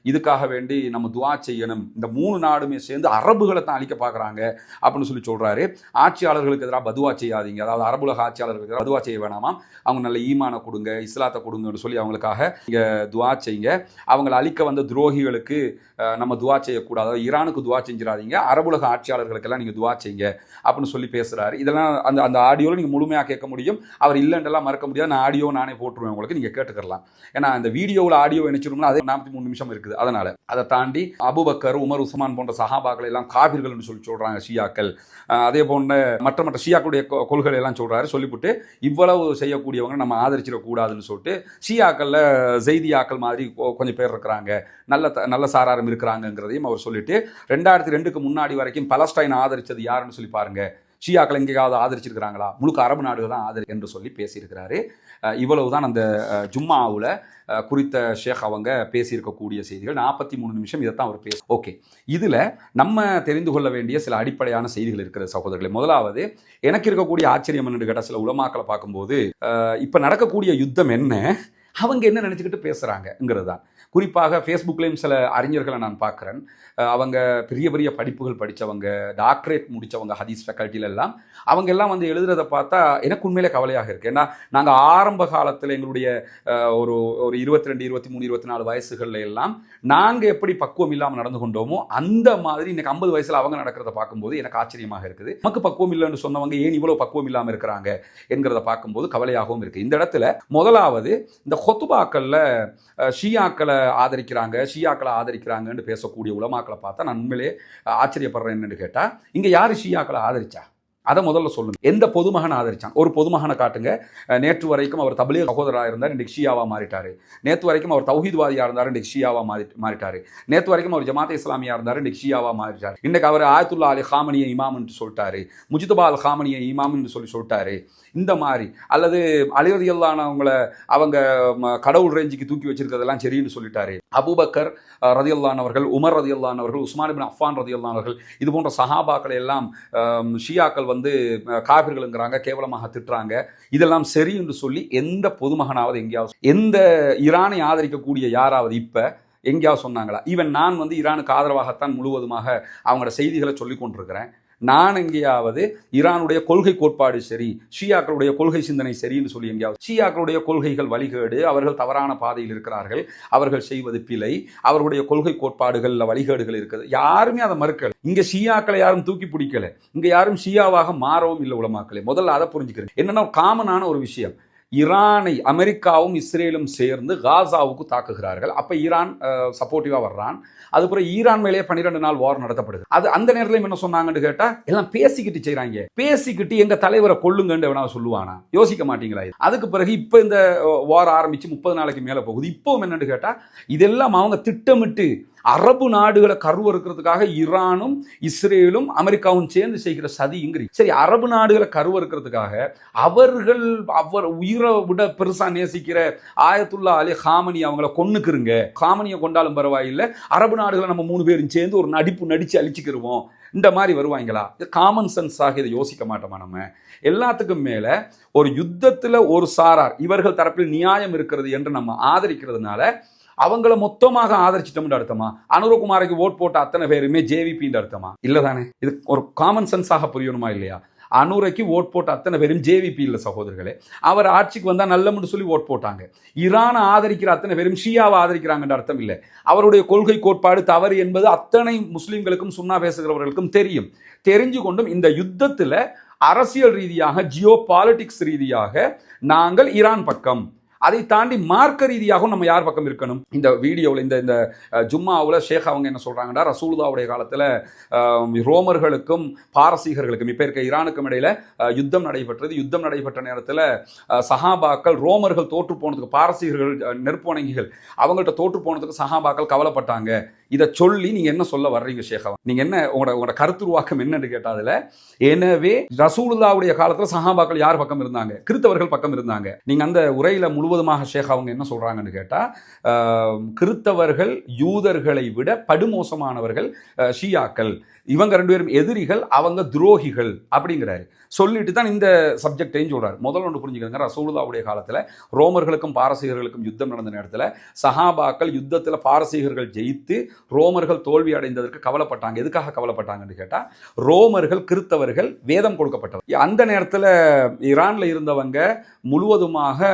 இதுக்காக வேண்டி நம்ம துவா செய்யணும். இந்த 3 நாடுமே சேர்ந்து அரபுகளை தான் அழிக்க பார்க்குறாங்க அப்படின்னு சொல்லி சொல்றாரு. ஆட்சியாளர்களுக்கு எதிராக பதுவா செய்யாதீங்க, அதாவது அரபுலக ஆட்சியாளர்களுக்கு எதிராக பதுவா செய்ய வேணாமா, அவங்க நல்ல ஈமான கொடுங்க, இஸ்லாத்தை கொடுங்கன்னு சொல்லி அவங்களுக்காக இங்கே துவா செய்யுங்க. அவங்களை அழிக்க வந்த துரோகிகளுக்கு நம்ம துவா செய்யக்கூடாது, ஈரானுக்கு துவா செஞ்சிடாதீங்க, அரபுலக ஆட்சியாளர்களுக்கெல்லாம் நீங்கள் துவா செய்யுங்க அப்படின்னு சொல்லி பேசுகிறாரு. இதெல்லாம் அந்த அந்த ஆடியோவில் நீங்கள் முழுமையாக கேட்க முடியும். அவர் இல்லைன்றெல்லாம் மறக்க முடியாது. நான் ஆடியோ நானே போட்டுருவேன் உங்களுக்கு, நீங்கள் கேட்டுக்கலாம். ஏன்னா அந்த வீடியோவில் ஆடியோ நினைச்சிருந்தோம்னா அது 43 நிமிஷம் இருக்குது. அதனால அதை தாண்டி அபூபக்கர், உமர், உஸ்மான் போன்ற சஹாபாக்கள் எல்லாம் காபிர்கள்னு சொல்லி சொல்கிறாங்க ஷியாக்கள். அதே போன்ற மற்ற ஷியாக்களுடைய கொள்கை எல்லாம் சொல்கிறாரு. சொல்லிவிட்டு இவ்வளவு செய்யக்கூடியவங்க நம்ம ஆதரிச்சிடக்கூடாதுன்னு சொல்லிட்டு ஷியாக்களில் ஜெய்தியாக்கள் மாதிரி கொஞ்சம் பேர் இருக்கிறாங்க, நல்ல சாராரம் இருக்கிறாங்கிறதையும் அவர் சொல்லிட்டு 2002க்கு முன்னாடி வரைக்கும் பலஸ்டைன் ஆதரிச்சது யாருன்னு சொல்லி பாருங்க, ஷியாக்கள் எங்கேயாவது ஆதரிச்சிருக்கிறாங்களா, முழுக்க அரபு நாடுகள் தான் ஆதரி என்று சொல்லி பேசியிருக்கிறாரு. இவ்வளவுதான் அந்த ஜும்மாவில் குறித்த ஷேக் அவங்க பேசியிருக்கக்கூடிய செய்திகள். 43 நிமிஷம் இதைத்தான் அவர் பேச. ஓகே, இதில் நம்ம தெரிந்து கொள்ள வேண்டிய சில அடிப்படையான செய்திகள் இருக்கிற சகோதரர்களே. முதலாவது, எனக்கு இருக்கக்கூடிய ஆச்சரியம் என்னன்னு கேட்டால், சில உலமாக்களை பார்க்கும்போது இப்போ நடக்கக்கூடிய யுத்தம் என்ன, அவங்க என்ன நினச்சிக்கிட்டு பேசுகிறாங்கங்கிறது தான். குறிப்பாக ஃபேஸ்புக்லேயும் சில அறிஞர்களை நான் பார்க்குறேன். அவங்க பெரிய பெரிய படிப்புகள் படித்தவங்க, டாக்டரேட் முடித்தவங்க ஹதீஸ் ஃபேக்கல்ட்டியில் எல்லாம். அவங்க எல்லாம் வந்து எழுதுறதை பார்த்தா எனக்கு உண்மையிலே கவலையாக இருக்குது. ஏன்னா நாங்கள் ஆரம்ப காலத்தில் எங்களுடைய ஒரு 22, 23, 24 வயசுகளில் எல்லாம் நாங்கள் எப்படி பக்குவம் இல்லாமல் நடந்து கொண்டோமோ அந்த மாதிரி இன்னைக்கு 50 வயசில் அவங்க நடக்கிறத பார்க்கும்போது எனக்கு ஆச்சரியமாக இருக்குது. நமக்கு பக்குவம் இல்லைன்னு சொன்னவங்க ஏன் இவ்வளோ பக்குவம் இல்லாமல் இருக்கிறாங்க என்கிறத பார்க்கும்போது கவலையாகவும் இருக்குது. இந்த இடத்துல முதலாவது, இந்த ஹொத்துபாக்களில் ஷியாக்களை ஆதரிக்கிறாங்கன்னு பேசக்கூடிய உலமாக்களை பார்த்தா நான் உண்மையிலே ஆச்சரியப்படுறேன். என்னன்னு கேட்டால், இங்கே யார் ஷியாக்களை ஆதரிச்சா அதை முதல்ல சொல்லுங்க. எந்த பொதுமகன் ஆதரிச்சான்? ஒரு பொதுமகனை காட்டுங்க. நேற்று வரைக்கும் அவர் தப்லீக் சகோதரராக இருந்தார், இன்றைக்கு ஷியாவா மாறிட்டாரு. நேற்று வரைக்கும் அவர் தௌஹீத்வாதியாக இருந்தார், இன்றைக்கு ஷியாவா மாறிட்டாரு. நேற்று வரைக்கும் அவர் ஜமாத் இஸ்லாமியா இருந்தார், இன்றைக்கு ஷியாவா மாறிட்டார். இன்னைக்கு அவர் ஆயத்துல்லா அலி ஹாமனியை இமாம்னு சொல்லிட்டாரு, முஜிதபா அல் ஹாமனியை இமாம்னு சொல்லிட்டாரு. இந்த மாதிரி அல்லது அலி ரலியல்லாஹு அவங்கள அவங்க கடவுள் ரேஞ்சுக்கு தூக்கி வச்சிருக்கிறதெல்லாம் சரின்னு சொல்லிட்டாரு. அபூபக்கர் ரலியல்லாஹு அவர்கள், உமர் ரலியல்லாஹு அவர்கள், உஸ்மான் இப்னு அஃபான் ரலியல்லாஹு அவர்கள், இது போன்ற சஹாபாக்களை எல்லாம் ஷியாக்கள் வந்து காபிர்களுங்கிறாங்க, கேவலமாக திட்டுறாங்க. இதெல்லாம் சரி என்று சொல்லி எந்த பொதுமகனாவது எங்கேயாவது, எந்த ஈரானை ஆதரிக்கக்கூடிய யாராவது இப்ப எங்கேயாவது சொன்னாங்களா? ஈவன் நான் வந்து ஈரானுக்கு ஆதரவாகத்தான் முழுவதுமாக அவங்களோட செய்திகளை சொல்லிக் கொண்டிருக்கிறேன். நான் எங்கேயாவது ஈரானுடைய கொள்கை கோட்பாடு சரி, ஷியாக்களுடைய கொள்கை சிந்தனை சரின்னு சொல்லி எங்கேயாவது, ஷியாக்களுடைய கொள்கைகள் வழிகேடு, அவர்கள் தவறான பாதையில் இருக்கிறார்கள், அவர்கள் செய்வது பிழை, அவர்களுடைய கொள்கை கோட்பாடுகளில் வழிகேடுகள் இருக்குது, யாருமே அதை மறுக்கல. இங்க ஷியாக்களை யாரும் தூக்கி பிடிக்கல, இங்க யாரும் ஷியாவாக மாறவும் இல்லை உலமாக்களே. முதல்ல அதை புரிஞ்சுக்கிறேன். என்னன்னா காமனான ஒரு விஷயம், ஈரானை அமெரிக்காவும் இஸ்ரேலும் சேர்ந்து காசாவுக்கு தாக்குகிறார்கள். அப்ப ஈரான் சப்போர்ட்டிவா வர்றான். அதுக்கப்புறம் ஈரான் மேலேயே 12 நாள் வார் நடத்தப்படுது. அது அந்த நேரத்தில் என்ன சொன்னாங்கன்னு கேட்டா, எல்லாம் பேசிக்கிட்டு செய்யறாங்க. பேசிக்கிட்டு எங்க தலைவரை கொள்ளுங்கன்னு எவனா சொல்லுவானா? யோசிக்க மாட்டீங்களா? அதுக்கு பிறகு இப்ப இந்த வார் ஆரம்பிச்சு 30 நாளைக்கு மேல போகுது. இப்பவும் என்னன்னு கேட்டா, இதெல்லாம் அவங்க திட்டமிட்டு அரபு நாடுகளை கருவறுக்கிறதுக்காக ஈரானும் இஸ்ரேலும் அமெரிக்காவும் சேர்ந்து செய்கிற சதிங்கிறி. சரி, அரபு நாடுகளை கருவறுக்கிறதுக்காக அவர் உயிரை விட பெருசா நேசிக்கிற ஆயத்துல்லா அலி ஹாமனி அவங்கள கொன்னுக்குறங்க, ஹாமனியை கொண்டாலும் பரவாயில்லை, அரபு நாடுகளை நம்ம 3 பேரும் சேர்ந்து ஒரு நடிச்சு அழிச்சுக்கிருவோம், இந்த மாதிரி வருவாங்களா? காமன் சென்ஸாக இதை யோசிக்க மாட்டோமா? நம்ம எல்லாத்துக்கும் மேல ஒரு யுத்தத்துல ஒரு சாரார் இவர்கள் தரப்பில் நியாயம் இருக்கிறது என்று நம்ம ஆதரிக்கிறதுனால அவங்கள மொத்தமாக ஆதரிச்சிட்டோம்னு அர்த்தமா? அனுரகுமாருக்கு ஓட் போட்ட அத்தனை பேருமே ஜேவிபின்னு அர்த்தமா? இல்லதானே? இது ஒரு காமன் சென்ஸாக புரியணுமா இல்லையா? அனுரைக்கு ஓட் போட்ட அத்தனை பேரும் ஜேவிபி இல்லை சகோதரர்களே. அவர் ஆட்சிக்கு வந்தா நல்லம்னு சொல்லி ஓட் போட்டாங்க. ஈரானை ஆதரிக்கிற அத்தனை பேரும் ஷியாவை ஆதரிக்கிறாங்கன்ற அர்த்தம் இல்லை. அவருடைய கொள்கை கோட்பாடு தவறு என்பது அத்தனை முஸ்லிம்களுக்கும் சுன்னா பேசுகிறவர்களுக்கும் தெரியும். தெரிஞ்சு கொண்டும் இந்த யுத்தத்துல அரசியல் ரீதியாக, ஜியோ பாலிட்டிக்ஸ் ரீதியாக நாங்கள் ஈரான் பக்கம், அதை தாண்டி மார்க்க ரீதியாகவும் நம்ம யார் பக்கம் இருக்கணும்? இந்த வீடியோவில் இந்த ஜும்மாவில் ஷேக் அவங்க என்ன சொல்றாங்கன்னா, ரசூலுல்லாஹ்வுடைய காலத்தில் ரோமர்களுக்கும் பாரசீகர்களுக்கும் இப்போ இருக்க ஈரானுக்கும் இடையில யுத்தம் நடைபெற்றது. யுத்தம் நடைபெற்ற நேரத்தில் சஹாபாக்கள் ரோமர்கள் தோற்று போனதுக்கு, பாரசீகர்கள் நெருப்பு வணங்கிகள் அவங்கள்ட்ட தோற்று போனதுக்கு சஹாபாக்கள் கவலைப்பட்டாங்க. இதை சொல்லி நீங்க என்ன சொல்ல வர்றீங்க ஷேக்? நீங்க என்ன உங்களோட கருத்துருவாக்கம் என்னன்னு கேட்டாதுல, எனவே ரசூலுல்லாஹ்வுடைய காலத்துல சஹாபாக்கள் யார் பக்கம் இருந்தாங்க? கிறிஸ்தவர்கள் பக்கம் இருந்தாங்க. நீங்க அந்த உரையில முழுவதுமாக ஷேக் அவங்க என்ன சொல்றாங்கன்னு கேட்டா, கிறிஸ்தவர்கள் யூதர்களை விட படுமோசமானவர்கள் ஷியாக்கள், இவங்க ரெண்டு பேரும் எதிரிகள், அவங்க துரோகிகள் அப்படிங்கிறாரு. சொல்லிட்டு தான் இந்த சப்ஜெக்டையும் சொல்றாரு. முதல்ல ஒன்று புரிஞ்சுக்கோங்க, ரசூலுல்லாஹ்வுடைய காலத்தில் ரோமர்களுக்கும் பாரசீகர்களுக்கும் யுத்தம் நடந்த நேரத்தில் சஹாபாக்கள் யுத்தத்தில் பாரசீகர்கள் ஜெயித்து ரோமர்கள் தோல்வி அடைந்ததற்கு கவலைப்பட்டாங்க. எதுக்காக கவலைப்பட்டாங்கன்னு கேட்டால், ரோமர்கள் கிறிஸ்தவர்கள் வேதம் கொடுக்கப்பட்டவர். அந்த நேரத்தில் ஈரான்ல இருந்தவங்க முழுவதுமாக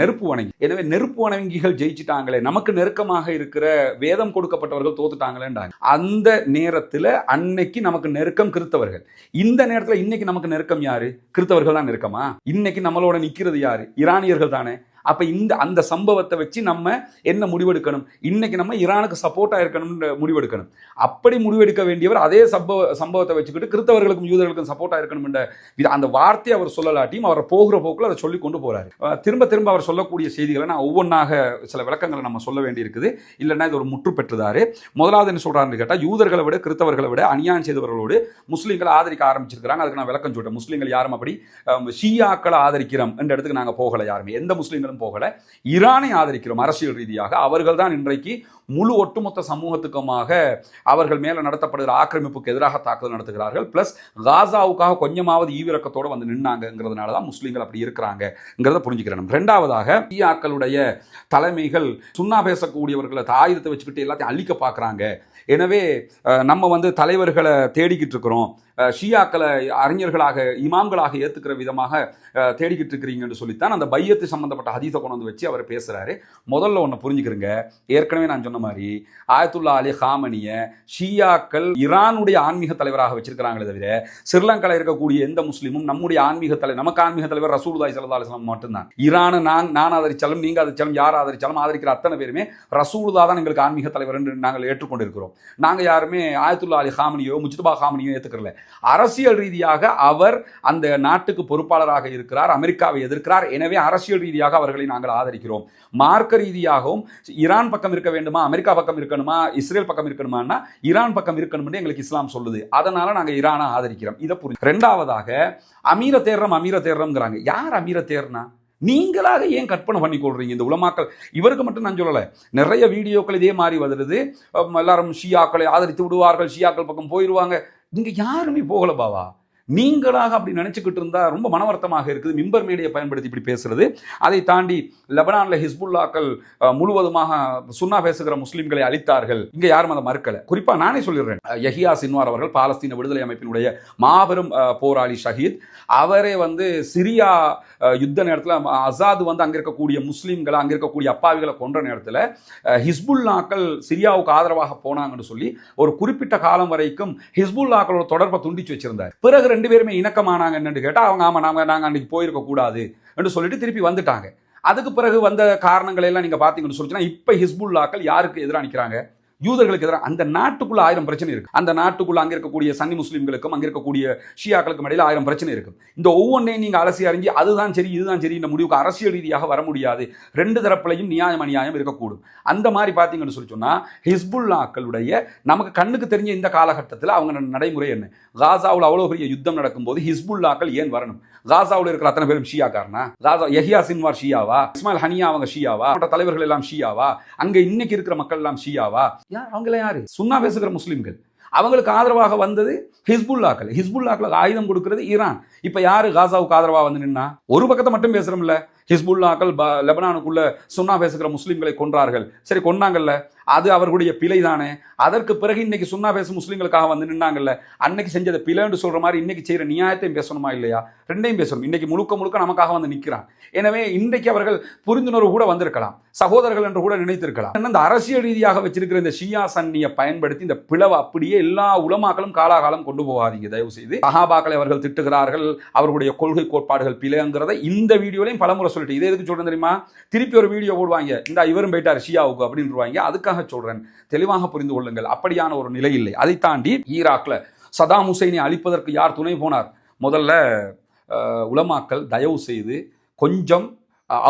நெருப்பு வணங்கி, எனவே நெருப்பு வணங்கிகள் ஜெயிச்சிட்டாங்களே, நமக்கு நெருக்கமாக இருக்கிற வேதம் கொடுக்கப்பட்டவர்கள் தோத்துட்டாங்களேன்றாங்க. அந்த நேரத்தில் அன்னைக்கு நமக்கு நெருக்கம் கிறிஸ்தவர்கள். இந்த நேரத்தில் இன்னைக்கு நமக்கு நெருக்கம் யாரு? கிறிஸ்தவர்கள் தான் நெருக்கமா? இன்னைக்கு நம்மளோட நிக்கிறது யாரு? ஈரானியர்கள் தானே. அப்ப அந்த சம்பவத்தை வச்சு நம்ம என்ன முடிவெடுக்கணும்? இன்னைக்கு நம்ம ஈரானுக்கு சப்போர்ட்டா இருக்கணும்னு முடிவெடுக்கணும். அப்படி முடிவெடுக்க வேண்டியவர் அதே சம்பவத்தை வச்சுக்கிட்டு கிறிஸ்தவர்களுக்கும் யூதர்களுக்கும் சப்போர்ட்டா இருக்கணும் அந்த வார்த்தையை அவர் சொல்லலாட்டியும் அவர் போகிற போக்குல அதை சொல்லி கொண்டு போறாரு. திரும்ப திரும்ப அவர் சொல்லக்கூடிய செய்திகளை நான் ஒவ்வொன்றாக சில விளக்கங்களை நம்ம சொல்ல வேண்டி இருக்குது. இல்லைன்னா இது ஒரு முற்று பெற்றுதாரு. முதலாவது என்ன சொல்றாருன்னு கேட்டா, யூதர்களை விட கிறிஸ்தவர்களை விட அநியாயம் செய்தவர்களோடு முஸ்லீம்களை ஆதரிக்க ஆரம்பிச்சிருக்கிறாங்க. அதுக்கு நான் விளக்கம் சொல்றேன். முஸ்லீம்கள் யாரும் அப்படி ஷியாக்களை ஆதரிக்கிறோம் என்ற இடத்துக்கு நாங்க போகல. யாருமே எந்த முஸ்லீம்களும் போகல. ஈரானை ஆதரிக்கிறோம் அரசியல் ரீதியாக. அவர்கள் தான் இன்றைக்கு முழு ஒட்டுமொத்த சமூகத்துக்குமாக அவர்கள் மேல நடத்தப்படுகிற ஆக்கிரமிப்புக்கு எதிராக தாக்குதல் நடத்துகிறார்கள். பிளஸ் காசாவுக்காக கொஞ்சமாவது ஈவிரக்கத்தோடு வந்து நின்னாங்கிறதுனால தான் முஸ்லீம்கள் அப்படி இருக்கிறாங்கிறத புரிஞ்சுக்கிறோம். ரெண்டாவதாக ஷியாக்களுடைய தலைமைகள் சுன்னா பேசக்கூடியவர்களை ஆயுதத்தை வச்சுக்கிட்டு எல்லாத்தையும் அழிக்க பார்க்குறாங்க. எனவே நம்ம வந்து தலைவர்களை தேடிக்கிட்டு இருக்கிறோம், ஷியாக்களை அறிஞர்களாக இமாம்களாக ஏற்றுக்கிற விதமாக தேடிக்கிட்டு இருக்கிறீங்கன்னு சொல்லித்தான் அந்த பையத்து சம்பந்தப்பட்ட ஹதீஸை கொண்டு வந்து வச்சு அவர் பேசுறாரு. முதல்ல ஒன்று புரிஞ்சுக்கிறங்க, ஏற்கனவே நான் சொன்ன மாதிரி ஆயத்துல்லா அலி காமனிய ஷியாக்கள் ஈரானுடைய ஆன்மீக தலைவராக வச்சிருக்கிறாங்களே தவிர ஸ்ரீலங்காவில் இருக்கக்கூடிய எந்த முஸ்லீமும் நம்முடைய ஆன்மீக தலைவர், நமக்கு ஆன்மீக தலைவர் ரசூலுல்லாஹி ஸல்லல்லாஹு அலைஹி வஸல்லம் மட்டும்தான். ஈரானை நான் ஆதரிச்சாலும் நீங்க ஆதரிச்சாலும் யார் ஆதரிச்சாலும் ஆதரிக்கிற அத்தனை பேருமே ரசூலுல்லாஹ் தான் எங்களுக்கு ஆன்மீக தலைவர் என்று நாங்கள் ஏற்றுக்கொண்டிருக்கிறோம். நாங்க யாருமே ஆயத்துல்லா அலி காமனியோ முஜ்தபா காமனியோ ஏற்றுக்கிறல. அரசியல் ரீதியாக அவர் அந்த நாட்டுக்கு பொறுப்பாளராக இருக்கிறார், அமெரிக்காவை எதிர்க்கிறார். எனவே அரசியல் ரீதியாக அவர்களை நாங்கள் ஆதரிக்கிறோம். மார்க்க ரீதியாகவும் ஈரான் பக்கம் இருக்க வேண்டுமா, அமெரிக்கா பக்கம் இருக்கணுமா, இஸ்ரேல் பக்கம் இருக்கணுமா, ஈரான் பக்கம் இருக்கணும் எங்களுக்கு இஸ்லாம் சொல்லுது. அதனால நாங்க ஈரானை ஆதரிக்கிறோம். இதை புரிஞ்சு. ரெண்டாவதாக அமீர தேர்றோம்ங்கிறாங்க. யார் அமீர தேர்னா? நீங்களாக ஏன் கற்பனை பண்ணி கொள்றீங்க? இந்த உலமாக்கள், இவருக்கு மட்டும் நான் சொல்லலை, நிறைய வீடியோக்கள் இதே மாதிரி வருது. எல்லாரும் ஷியாக்களை ஆதரித்து விடுவார்கள், ஷியாக்கள் பக்கம் போயிடுவாங்க. இங்க யாருமே போகல பாவா. நீங்களாக அப்படி நினைச்சுக்கிட்டு இருந்தா ரொம்ப மனவர்த்தமாக இருக்குது. மிம்பர் மேடையை பயன்படுத்தி இப்படி பேசுறது. அதை தாண்டி லெபனான்ல ஹிஸ்புல்லாக்கள் முழுவதுமாக சுன்னா பேசுகிற முஸ்லிம்களை அழித்தார்கள். இங்க யாரும் அதை மறுக்கல. குறிப்பா நானே சொல்லிடுறேன், யஹியா சின்வார் அவர்கள் பாலஸ்தீன விடுதலை அமைப்பினுடைய மாபெரும் போராளி ஷஹீத். அவரே வந்து சிரியா யுத்த நேரத்தில் அசாத் வந்து அங்க இருக்கக்கூடிய முஸ்லிம்களை, அங்க இருக்கக்கூடிய அப்பாவிகளை கொன்ற நேரத்தில் ஹிஸ்புல்லாக்கள் சிரியாவுக்கு ஆதரவாக போனாங்கன்னு சொல்லி ஒரு குறிப்பிட்ட காலம் வரைக்கும் ஹிஸ்புல்லாக்களோட தொடர்பை துண்டிச்சு வச்சிருந்தார். பிறகு ரெண்டு பேருமே இணக்கமானாங்கன்னு கேட்டா அவங்க ஆமா நாங்க அன்னைக்கு போயிருக்க கூடாது என்று சொல்லிட்டு திருப்பி வந்துட்டாங்க. அதுக்கு பிறகு வந்த காரணங்களை எல்லாம் நீங்க பாத்தீங்கன்னு சொல்லிச்சுன்னா, இப்ப ஹிஸ்புல்லாக்கள் யாருக்கு எதிராக நிற்கிறாங்க? யூதர்களுக்கு எதிராக. அந்த நாட்டுக்குள்ள 1000 பிரச்சனை இருக்கு. அந்த நாட்டுக்குள்ள அங்க இருக்கக்கூடிய சன்னி முஸ்லிம்களுக்கும் அங்க இருக்கக்கூடிய ஷியாக்களுக்கும் இடையில 1000 பிரச்சனை இருக்கு. இந்த ஒவ்வொன்றையும் நீங்க அலசி அறிஞ்சு அதுதான் சரி இதுதான் சரி இந்த முடிவுக்கு அரசியல் ரீதியாக வர முடியாது. ரெண்டு தரப்புலையும் நியாயம் அநியாயம் இருக்கக்கூடும். அந்த மாதிரி பாத்தீங்கன்னு சொல்லி சொன்னா, ஹிஸ்புல்லாக்களுடைய நமக்கு கண்ணுக்கு தெரிஞ்ச இந்த காலகட்டத்தில் அவங்க நடைமுறை என்ன? காசாவில் அவ்வளவு பெரிய யுத்தம் நடக்கும்போது ஹிஸ்புல்லாக்கள் ஏன் வரணும்? காசாவில் இருக்கிற அத்தனை பேரும் ஷியாக்காரனா? காசா யஹியா சின்வார் ஷியாவா? இஸ்மாயில் ஹனியா அவங்க ஷியாவா? மற்ற தலைவர்கள் எல்லாம் ஷியாவா? அங்க இன்னைக்கு இருக்கிற மக்கள் எல்லாம் ஷியாவா? அவங்கள யாரு? சுன்னா பேசுகிற முஸ்லிம்கள். அவங்களுக்கு ஆதரவாக வந்தது ஹிஸ்புல்லாக்கள். ஹிஸ்புல்லாக்களுக்கு ஆயுதம் கொடுக்கிறது ஈரான். இப்ப யாரு காசாவுக்கு ஆதரவாக வந்து நின்னா? ஒரு பக்கத்தை மட்டும் பேசுறோம்ல, ஹிஸ்புல்லாக்கள் லெபனானுக்குள்ள சுன்னா பேசுகிற முஸ்லிம்களை கொன்றார்கள். சரி, கொன்னாங்கல்ல, அது அவர்களுடைய பிழை தானே. அதற்கு பிறகு இன்னைக்கு சுன்னா பேசும் முஸ்லிம்களுக்காக வந்து நின்னாங்கல்ல, அன்னைக்கு செஞ்சதை பிழைன்னு சொல்ற மாதிரி இன்னைக்கு செய்யற நியாயத்தையும் பேசணுமா இல்லையா? ரெண்டையும் பேசணும். இன்னைக்கு முழுக்க நமக்காக வந்து நிற்கிறான். எனவே இன்றைக்கு அவர்கள் புரிந்துணர்வு கூட வந்திருக்கலாம், சகோதரர்கள் என்று கூட நினைத்திருக்கலாம். இந்த அரசியல் ரீதியாக வச்சிருக்கிற இந்த ஷியா சன்னியை பயன்படுத்தி இந்த பிளவை அப்படியே எல்லா உலமாக்களும் காலாகாலம் கொண்டு போகாதீங்க தயவு செய்து. சஹாபாக்களை அவர்கள் திட்டுகிறார்கள், அவர்களுடைய கொள்கை கோட்பாடுகள் பிழைங்கிறத இந்த வீடியோலையும் பலமுறை சொல்லிட்டு. இதே எதுக்கு சொல்றேன் தெரியுமா? திருப்பி ஒரு வீடியோ போடுவாங்க, இந்த இவரும் போயிட்டார் ஷியாவுக்கு அப்படின்றாங்க. அதுக்காக சொல்றேன், தெளிவாக புரிந்து கொள்ளுங்கள். அப்படியான ஒரு நிலை இல்லை. அதை தாண்டி ஈராக்ல சதாம் ஹுசைனை அழிப்பதற்கு யார் துணை போனார்? முதல்ல உலமாக்கள் தயவு செய்து கொஞ்சம்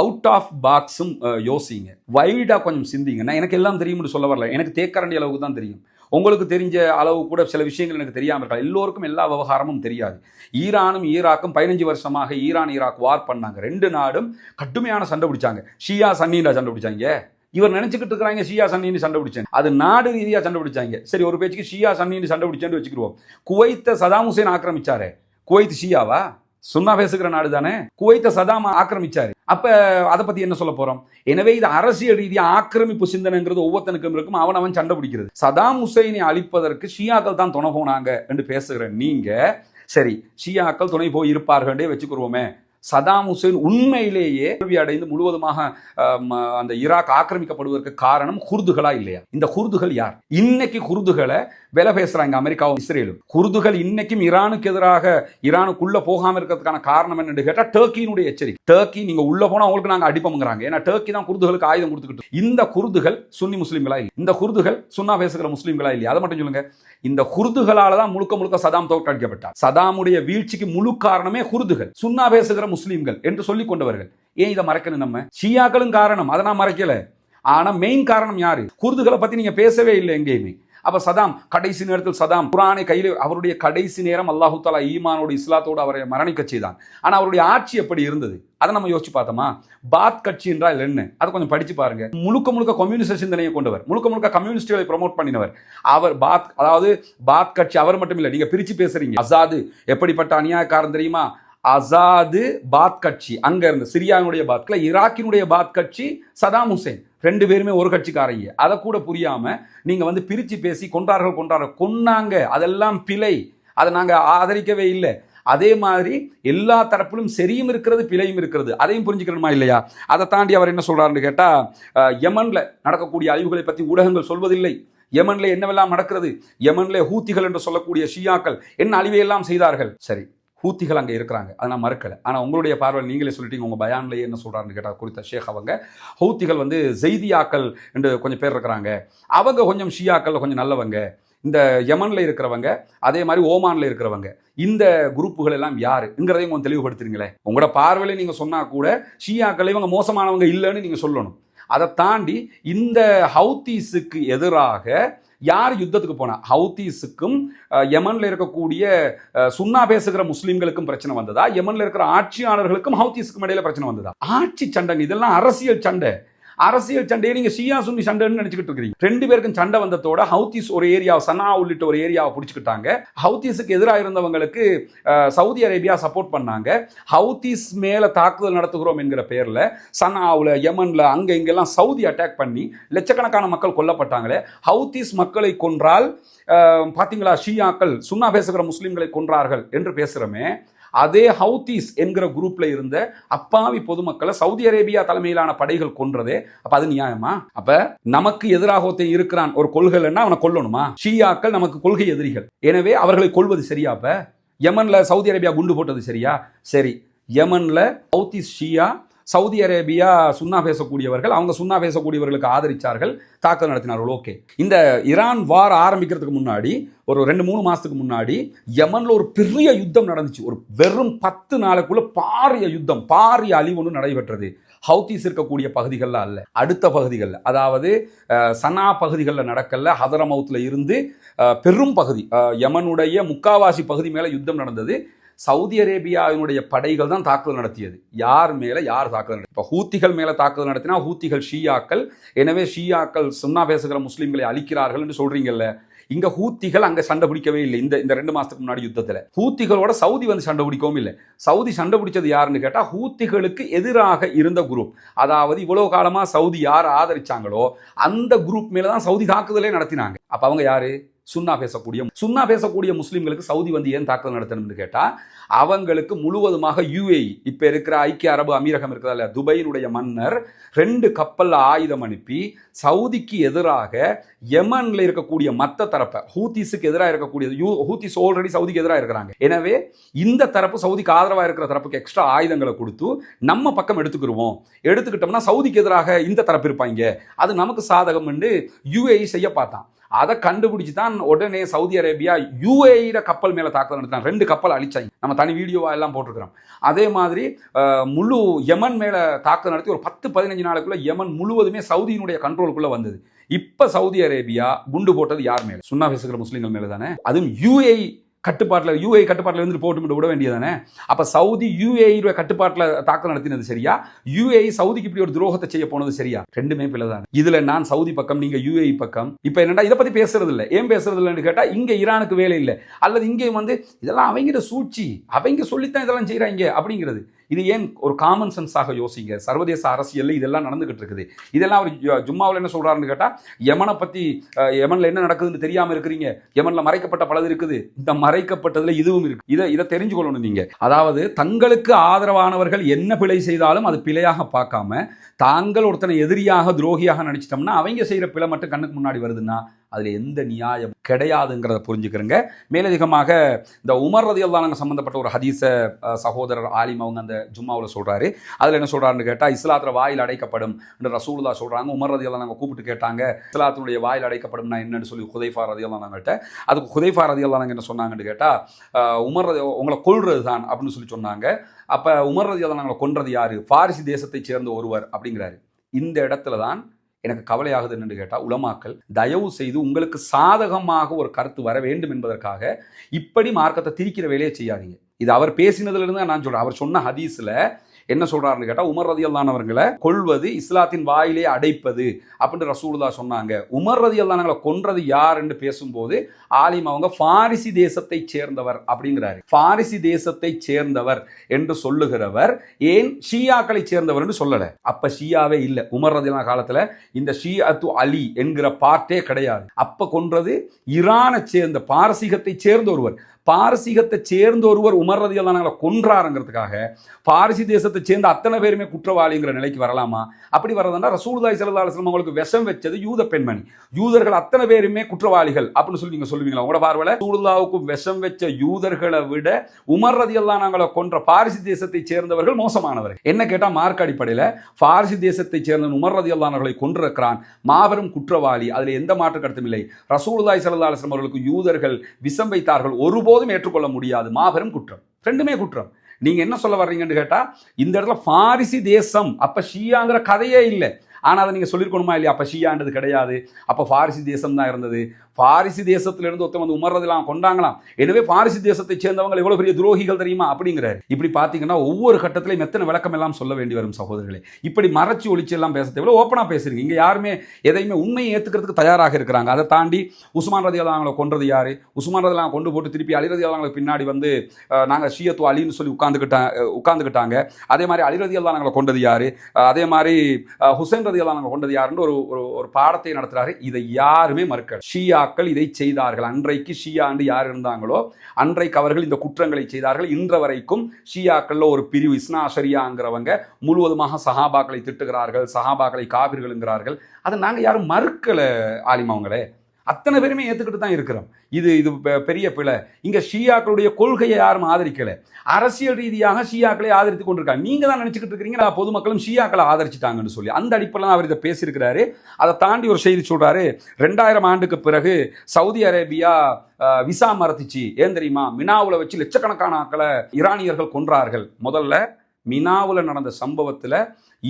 அவுட் ஆஃப் பாக்ஸும் யோசிங்க, வைடா கொஞ்சம் சிந்திங்க. எனக்கு எல்லாம் தெரியும்னு சொல்ல வரல, எனக்கு தேக்கரண்டி அளவுக்கு தான் தெரியும். உங்களுக்கு தெரிஞ்ச அளவு கூட சில விஷயங்கள் எனக்கு தெரியாமல் இருக்கலாம். எல்லோருக்கும் எல்லா விவகாரமும் தெரியாது. ஈரானும் ஈராக்கும் 15 வருஷமாக ஈரான் ஈராக் வார் பண்ணாங்க. 2 நாடும் கடுமையான சண்டை பிடிச்சாங்க. ஷியா சன்னிடா சண்டை பிடிச்சாங்க. இவர் நினைச்சுக்கிட்டு இருக்கிறாங்க ஷியா சன்னின்னு சண்டை பிடிச்சாங்க. அது நாடு ரீதியாக சண்டை பிடிச்சாங்க. சரி, ஒரு பேச்சுக்கு ஷியா சன்னின்னு சண்டை பிடிச்சேன்னு வச்சுக்கிடுவோம். குவைத்தை சதாம் ஹுசைன் ஆக்கிரமிச்சாரு. குவைத் ஷியாவா? சுன்னா பேசுகிற நாடு தானே. குவைத்தை சதாம் ஆக்கிரமிச்சாரு. அப்ப அதை பத்தி என்ன சொல்ல போறோம்? எனவே இது அரசியல் ரீதியாக ஆக்கிரமிப்பு சிந்தனைங்கிறது ஒவ்வொருத்தனுக்கும் இருக்கும். அவன் சண்டை பிடிக்கிறது. சதாம் ஹுசைனை அழிப்பதற்கு ஷியாக்கள் தான் துணை போனாங்க என்று பேசுகிற நீங்க, சரி ஷியாக்கள் துணை போய் இருப்பார்கள் வச்சுக்கிறோமே, சதாம் ஹுசைன் உண்மையிலேயே தோல்வி அடைந்து முழுவதுமாக அந்த ஈராக் ஆக்கிரமிக்கப்படுவதற்கு காரணம் குர்துகளா இல்லையா? இந்த குர்துகள் யார்? இன்னைக்கு குர்துகளை விலை பேசுறாங்க அமெரிக்காவும் இஸ்ரேலும். குர்துகள் இன்னைக்கும் ஈரானுக்கு எதிராக ஈரானுக்குள்ள போகாம இருக்கிறதுக்கான காரணம் என்னன்னு கேட்டா டர்க்கியினுடைய எச்சரிக்கை. டர்க்கி நீங்க உள்ள போனா உங்களுக்கு நாங்க அடிப்போம்ங்கிறாங்க. ஏன்னா டர்க்கி தான் குர்துகளுக்கு ஆயுதம் கொடுத்துக்கிட்டு. இந்த குர்துகள் சுன்னி முஸ்லீம்களா இல்லை? இந்த குர்துகள் சுன்னா பேசுகிற முஸ்லீம்களா இல்லையா? அதை மட்டும் சொல்லுங்க. இந்த குர்துகளால தான் முழுக்க முழுக்க சதாம் தோற்கடிக்கப்பட்டார். சதாமுடைய வீழ்ச்சிக்கு முழு காரணமே குர்துகள், சுன்னா பேசுகிற முஸ்லீம்கள் என்று சொல்லிக் கொண்டவர்கள். ஏன் இதை மறைக்கணும்? நம்ம ஷியாக்களும் காரணம், அதை நான் மறைக்கல. ஆனா மெயின் காரணம் யாரு? குர்துகளை பத்தி நீங்க பேசவே இல்லை எங்கேயுமே. அப்ப சதாம் கடைசி நேரத்தில் சதாம் குர்ஆனை கையில், அவருடைய கடைசி நேரம் அல்லாஹு தஆலா ஈமானோடு இஸ்லாத்தோடு அவரை மரணிக்க செய்தான். ஆனா அவருடைய ஆட்சி எப்படி இருந்தது? அதை நம்ம யோசிச்சு பார்த்தோமா? பாத் கட்சி என்றால் என்ன? அதை கொஞ்சம் படிச்சு பாருங்க. முழுக்க முழுக்க கம்யூனிஸ்ட் சிந்தனையை கொண்டவர், முழுக்க முழுக்க கம்யூனிஸ்டுகளை ப்ரமோட் பண்ணினவர் அவர். அதாவது பாத் கட்சி அவர் மட்டும் இல்லை, நீங்க பிரிச்சு பேசுறீங்க. அசாது எப்படிப்பட்ட அநியாயக்காரன் தெரியுமா? அசாது பாத் கட்சி அங்க இருந்து சிரியாவுடைய பாத், ஈராக்கினுடைய பாத் கட்சி சதாம் ஹுசைன், 2 பேருமே ஒரு கட்சிக்காரங்க. அதை கூட புரியாம நீங்க பிரிச்சு பேசி கொன்னாங்க, அதெல்லாம் பிழை, அதை நாங்க ஆதரிக்கவே இல்லை. அதே மாதிரி எல்லா தரப்பிலும் சரியும் இருக்கிறது, பிழையும் இருக்கிறது, அதையும் புரிஞ்சுக்கணுமா இல்லையா? அதை தாண்டி அவர் என்ன சொல்றாருன்னு கேட்டா, யமன்ல நடக்கக்கூடிய அழிவுகளை பத்தி ஊடகங்கள் சொல்வதில்லை. யமன்ல என்னவெல்லாம் நடக்கிறது? யமன்ல ஹூத்திகள் என்று சொல்லக்கூடிய ஷியாக்கள் என்ன அழிவையெல்லாம் செய்தார்கள். சரி, ஹூத்திகள் அங்கே இருக்கிறாங்க, அதை நான் மறுக்கலை. ஆனால் உங்களுடைய பார்வையில் நீங்களே சொல்லிட்டீங்க, உங்கள் பயான்லேயே என்ன சொல்கிறாருன்னு கேட்டால் குறித்த ஷேக் அவங்க, ஹூத்திகள் ஜெய்தியாக்கள் என்று கொஞ்சம் பேர் இருக்கிறாங்க, அவங்க கொஞ்சம் ஷியாக்கள் கொஞ்சம் நல்லவங்க. இந்த யமனில் இருக்கிறவங்க, அதே மாதிரி ஓமானில் இருக்கிறவங்க, இந்த குரூப்புகள் எல்லாம் யாருங்கிறதையும் கொஞ்சம் தெளிவுபடுத்துறீங்களே. உங்களோட பார்வையில் நீங்கள் சொன்னால் கூட ஷியாக்கள் இவங்க மோசமானவங்க இல்லைன்னு நீங்கள் சொல்லணும். அதை தாண்டி இந்த ஹவுத்தீஸுக்கு எதிராக யார் யுத்தத்துக்கு போனா? ஹவுத்தீஸுக்கும் யமன்ல இருக்கக்கூடிய சுன்னா பேசுகிற முஸ்லீம்களுக்கும் பிரச்சனை வந்ததா? யமன்ல இருக்கிற ஆட்சியாளர்களுக்கும் ஹவுத்தீஸுக்கும் இடையில பிரச்சனை வந்ததா? ஆட்சி சண்டை, இதெல்லாம் அரசியல் சண்டை. அரசியல் சண்டையை நீங்க ஷியா சுன்னி சண்டைன்னு நினைச்சுக்கிட்டு இருக்கீங்க. 2 பேருக்கும் சண்டை வந்ததோட ஹவுத்தீஸ் ஒரு ஏரியாவை, சனா உள்ளிட்ட ஒரு ஏரியாவை பிடிச்சிக்கிட்டாங்க. ஹவுத்தீஸுக்கு எதிராக இருந்தவங்களுக்கு சவுதி அரேபியா சப்போர்ட் பண்ணாங்க. ஹவுத்தீஸ் மேல தாக்குதல் நடத்துகிறோம் என்கிற பேர்ல சனாவுல, யமன்ல, அங்க இங்கெல்லாம் சவுதி அட்டாக் பண்ணி லட்சக்கணக்கான மக்கள் கொல்லப்பட்டாங்களே. ஹவுத்தீஸ் மக்களை கொன்றால் பாத்தீங்களா, ஷியாக்கள் சுன்னா பேசுகிற முஸ்லிம்களை கொன்றார்கள் என்று பேசுறமே. அதே ஹவுத்தீஸ் என்கிற குரூப்ல இருந்த அப்பாவி பொதுமக்களை சவுதி அரேபியா தலைமையிலான படைகள் கொன்றதே. அப்ப அது நியாயமா? அப்ப நமக்கு எதிராக ஒருத்தன் இருக்கிறான், ஒரு கொள்கைன்னா அவனை கொல்லணுமா? ஷியாக்கள் நமக்கு கொள்கை எதிரிகள், எனவே அவர்களை கொள்வது சரியா? அப்ப யமன்ல சவுதி அரேபியா குண்டு போட்டது சரியா? சரி, யமன்ல ஹவுத்தீஸ் ஷியா, சவுதி அரேபியா சுன்னா பேசக்கூடியவர்கள், அவங்க சுன்னா பேசக்கூடியவர்களுக்கு ஆதரிச்சார்கள், தாக்குதல் நடத்தினார்கள். ஓகே, இந்த ஈரான் வார் ஆரம்பிக்கிறதுக்கு முன்னாடி ஒரு 2-3 மாசத்துக்கு முன்னாடி யமன்ல ஒரு பெரிய யுத்தம் நடந்துச்சு. ஒரு வெறும் 10 நாளுக்குள்ள பாரிய யுத்தம், பாரிய அழிவு ஒன்று நடைபெற்றது. ஹவுத்தீஸ் இருக்கக்கூடிய பகுதிகளில் அல்ல, அடுத்த பகுதிகளில், அதாவது சனா பகுதிகளில் நடக்கல. ஹதரமவுத்ல இருந்து பெரும் பகுதி, யமனுடைய முக்காவாசி பகுதி மேல யுத்தம் நடந்தது. சவுதி அரேபியாவினுடைய படைகள் தான் தாக்குதல் நடத்தியது. யார் மேல யார் தாக்குதல்? இப்போ ஹூத்திகள் மேல தாக்குதல் நடத்தினா ஹூத்திகள் ஷியாக்கள், எனவே ஷியாக்கள் சுன்னா பேசுகிற முஸ்லீம்களை அழிக்கிறார்கள் என்று சொல்றீங்கல்ல. இங்க ஹூத்திகள் அங்க சண்டை பிடிக்கவே இல்லை. இந்த 2 மாசத்துக்கு முன்னாடி யுத்தத்துல ஹூத்திகளோட சவுதி சண்டை பிடிக்கவும் இல்லை. சவுதி சண்டை பிடிச்சது யாருன்னு கேட்டா ஹூத்திகளுக்கு எதிராக இருந்த குரூப். அதாவது இவ்வளவு காலமா சவுதி யார் ஆதரிச்சாங்களோ அந்த குரூப் மேலதான் சவுதி தாக்குதலே நடத்தினாங்க. அப்ப அவங்க யாரு? சுன்னா பேசக்கூடிய முஸ்லிம்களுக்கு சவுதி வந்து ஏன் தாக்குதல் நடத்தணும்னு கேட்டா, அவங்களுக்கு முழுவதுமாக UAE இப்ப இருக்கிற ஐக்கிய அரபு அமீரகம் இருக்கிறதா, துபையினுடைய மன்னர் 2 கப்பல்ல ஆயுதம் அனுப்பி சவுதிக்கு எதிராக யமன்ல இருக்கக்கூடிய மத்த தரப்பை, ஹூத்திஸுக்கு எதிராக இருக்கக்கூடிய ஹூத்திஸ் ஆல்ரெடி சவுதிக்கு எதிராக இருக்கிறாங்க. எனவே இந்த தரப்பு சவுதிக்கு ஆதரவா இருக்கிற தரப்புக்கு எக்ஸ்ட்ரா ஆயுதங்களை கொடுத்து நம்ம பக்கம் எடுத்துக்கிட்டோம்னா சவுதிக்கு எதிராக இந்த தரப்பு இருப்பாங்க, அது நமக்கு சாதகம் என்று UAE செய்ய பார்த்தான். அதை கண்டுபிடிச்சு தான் உடனே சவுதி அரேபியா UAE கப்பல் மேல தாக்குதல் நடத்தினாங்க. 2 கப்பல் அழிச்சாங்க. நம்ம தனி வீடியோவா எல்லாம் போட்டிருக்கிறோம். அதே மாதிரி முழு யமன் மேல தாக்குதல் நடத்தி ஒரு 10-15 நாளுக்குள்ள யமன் முழுவதுமே சவுதியினுடைய கண்ட்ரோலுக்குள்ள வந்தது. இப்ப சவுதி அரேபியா குண்டு போட்டது யார் மேல? சுன்னா பேசுகிற முஸ்லிம்கள் மேல தானே. அதுவும் UAE கட்டுப்பாட்டில் இருந்து போட்டு விட வேண்டியதானே. அப்ப சவுதி UAE கட்டுப்பாட்டில் தாக்குதல் நடத்தினது சரியா, UAE சவுதிக்கு இப்படி ஒரு துரோகத்தை செய்ய போனது சரியா? ரெண்டுமே பிள்ளைதான். இதுல நான் சவுதி பக்கம், நீங்க UAE பக்கம். இப்ப என்னடா இதை பத்தி பேசுறது இல்லை, ஏன் பேசுறது இல்லைன்னு கேட்டா, இங்க ஈரானுக்கு வேலை இல்லை, அல்லது இங்கே வந்து இதெல்லாம் அவங்கிட்ட சூழ்ச்சி, அவங்க சொல்லித்தான் இதெல்லாம் செய்யறாங்க அப்படிங்கிறது. இது ஏன் ஒரு காமன் சென்ஸாக யோசிங்க. சர்வதேச அரசியல் இதெல்லாம் நடந்துகிட்டு இருக்குது. இதெல்லாம் அவர் ஜும்மாவில் என்ன சொல்றாருன்னு கேட்டா, யமனை பத்தி, யமன்ல என்ன நடக்குதுன்னு தெரியாம இருக்கிறீங்க, யமன்ல மறைக்கப்பட்ட பலது இருக்குது, இந்த மறைக்கப்பட்டதுல இதுவும் இருக்கு, இதை தெரிஞ்சு கொள்ளணும் நீங்க. அதாவது தங்களுக்கு ஆதரவானவர்கள் என்ன பிழை செய்தாலும் அது பிழையாக பார்க்காம, தாங்கள் ஒருத்தனை எதிரியாக துரோகியாக நினைச்சிட்டோம்னா அவங்க செய்யற பிழை மட்டும் கண்ணுக்கு முன்னாடி வருதுன்னா அதுல எந்த நியாயம் கிடையாதுங்கிறத புரிஞ்சுக்கிறங்க. மேலதிகமாக இந்த உமர் ரலியல்லாஹு அன்ஹு சம்பந்தப்பட்ட ஒரு ஹதீஸ சகோதரர் ஆலிம் அவங்க அந்த ஜும்மாவில் சொல்றாரு. அதுல என்ன சொல்றாருன்னு கேட்டா, இஸ்லாத்துல வாயில் அடைக்கப்படும் என்று ரசூலுல்லாஹ் சொல்றாங்க. உமர் ரலியல்லாஹு அன்ஹு கூப்பிட்டு கேட்டாங்க, இஸ்லாத்தினுடைய வாயில் அடைக்கப்படும்னா என்னன்னு சொல்லி ஹுதைஃபா ரலியல்லாஹு அன்ஹுட்ட. அதுக்கு ஹுதைஃபா ரலியல்லாஹு அன்ஹு என்ன சொன்னாங்கன்னு கேட்டா, உமர் உங்களை கொல்றது தான் அப்படின்னு சொல்லி சொன்னாங்க. அப்ப உமர் ரலியல்லாஹு அன்ஹு கொன்றது யாரு? பாரிசி தேசத்தை சேர்ந்த ஒருவர் அப்படிங்கிறாரு. இந்த இடத்துல தான் எனக்கு கவலையாகுது என்று கேட்டால், உலமாக்கள் தயவு செய்து உங்களுக்கு சாதகமாக ஒரு கருத்து வர வேண்டும் என்பதற்காக இப்படி மார்க்கத்தை திரிக்கிற வேலையை செய்யாதீங்க. இது அவர் பேசினதுல இருந்து நான் சொல்றேன். அவர் சொன்ன ஹதீஸ்ல என்ன சொல்றாருன்னு கேட்டா, உமர் ரலியல்லாஹு அன்ஹுவர்களை கொல்வது இஸ்லாத்தின் வாயிலே அடைப்பது அப்படின்னு ரசூலுல்லாஹ் சொன்னாங்க. உமர் ரலியல்லாஹு அன்ஹுவை கொன்றது யார் என்று பேசும்போது ஆலிம் அவங்க பாரிசி தேசத்தை சேர்ந்தவர் அப்படிங்கிறாரு. பாரிசி தேசத்தை சேர்ந்தவர் என்று சொல்லுகிறவர் ஏன் ஷியாக்களை சேர்ந்தவர் என்று சொல்லல. அப்ப ஷியாவே இல்லை. உமர் ரலியல்லாஹு காலத்துல இந்த ஷியத்து அலி என்கிற பார்ட்டே கிடையாது. அப்ப கொன்றது ஈரானை சேர்ந்த பாரசீகத்தை சேர்ந்த ஒருவர். பாரசீகத்தை சேர்ந்த ஒருவர் உமர் ரலியல்லாஹு அன்ஹு கொன்றாருங்கிறதுக்காக பாரிசி தேசத்தை சேர்ந்த அத்தனை பேருமே குற்றவாளிங்கிற நிலைக்கு வரலாமா? அப்படி வரதுன்னா ரசூலுல்லாஹி ஸல்லல்லாஹு அலைஹி வஸல்லம் அவங்களுக்கு விஷம் வச்சது யூத பெண்மணி, யூதர்கள் அத்தனை பேருமே குற்றவாளிகள் அப்படின்னு சொல்லி நீங்க சொல்லுவீங்களா? உங்களோட பார்வையில ரசூலுல்லாஹ்வுக்கு விஷம் வச்ச யூதர்களை விட உமர் ரலியல்லாஹு அன்ஹு கொன்ற பாரிசி தேசத்தை சேர்ந்தவர்கள் மோசமானவர்கள். என்ன கேட்டா, மார்க்க அடிப்படையில் பாரிசி தேசத்தை சேர்ந்த உமர் ரலியல்லாஹு அன்ஹுவை கொன்றிருக்கிறான், மாபெரும் குற்றவாளி, அதுல எந்த மாற்று கருத்தும் இல்லை. ரசூலுல்லாஹி ஸல்லல்லாஹு அலைஹி வஸல்லம் அவர்களுக்கு யூதர்கள் விஷம் வைத்தார்கள், ஒருபோதும் ஏற்றுக்கொள்ள முடியாது, மாபெரும் குற்றம், ரெண்டுமே குற்றம். நீங்க என்ன சொல்ல வர்றீங்கன்னு கேட்டா, இந்த இடத்துல பாரிசி தேசம் அப்ப ஷியாங்கிற கதையே இல்லை. ஆனா அதை நீங்க சொல்லிருக்கணுமா இல்லையா? அப்ப ஷியான்றது கிடையாது, அப்ப பாரிசி தேசம் தான் இருந்தது. பாரிசி தேசத்திலிருந்து ஒருத்தர் வந்து உமர் ரலியல்லாஹு அன்ஹு கொண்டாங்களாம். எனவே பாரிசி தேசத்தை சேர்ந்தவங்க எவ்வளவு பெரிய துரோகிகள் தெரியுமா அப்படிங்கிறாரு. இப்படி பாத்தீங்கன்னா ஒவ்வொரு கட்டத்திலையும் எத்தனை விளக்கம் எல்லாம் சொல்ல வேண்டி வரும் சகோதரர்களே. இப்படி மறைச்சு ஒளிச்சு எல்லாம் பேச தேவை, ஓப்பனா பேசுறீங்க. இங்க யாருமே எதையுமே உண்மையை ஏத்துக்கிறதுக்கு தயாராக இருக்கிறாங்க. அதை தாண்டி உஸ்மான் ரலியல்லாஹு அன்ஹு கொன்றது யாரு? உஸ்மான் ரலியல்லாஹு அன்ஹு கொண்டு போட்டு திருப்பி அலி ரலியல்லாஹு அன்ஹு பின்னாடி வந்து நாங்க ஷியத்து அலின்னு சொல்லி உட்கார்ந்துக்கிட்டாங்க. அதே மாதிரி அலி ரலியல்லாஹு அன்ஹு கொண்டது யாரு? அதே மாதிரி ஹுசைன் ரலியல்லாஹு அன்ஹு கொண்டது யாருன்னு ஒரு பாடத்தை நடத்துறாரு. இதை யாருமே மறுக்கல. ஷியா இதை செய்தார்கள். அன்றைக்கு ஷியா என்று யார் இருந்தாங்களோ அன்றைக்கு அவர்கள் இந்த குற்றங்களை செய்தார்கள். இன்ற வரைக்கும் ஷியாக்கள்ல ஒரு பிரிவு இஸ்னா அஷரியாங்கிறவங்க முழுவதுமாக சஹாபாக்களை திட்டுகிறார்கள், சஹாபாக்களை காபிர்கள் என்கிறார்கள். அதை நாங்க யாரும் மறுக்கல ஆலிமாவங்களே, அத்தனை பேருமே ஏத்துக்கிட்டு தான் இருக்கிறோம். இது பெரிய பிழை. இங்க ஷியாக்களுடைய கொள்கையை யாரும் ஆதரிக்கல, அரசியல் ரீதியாக ஷியாக்களை ஆதரித்து கொண்டிருக்காங்க. நீங்க தான் நினைச்சுக்கிட்டு இருக்கிறீங்க பொதுமக்களும் ஷியாக்களை ஆதரிச்சுட்டாங்கன்னு சொல்லி. அந்த அடிப்படையில் அவர் இதை பேசியிருக்கிறாரு. அதை தாண்டி ஒரு செய்தி சொல்றாரு, 2000 ஆண்டுக்கு பிறகு சவுதி அரேபியா விசா மறுத்துச்சு. ஏன் தெரியுமா? மினாவுல வச்சு லட்சக்கணக்கான ஆட்களை ஈரானியர்கள் கொன்றார்கள். முதல்ல மினாவுல நடந்த சம்பவத்துல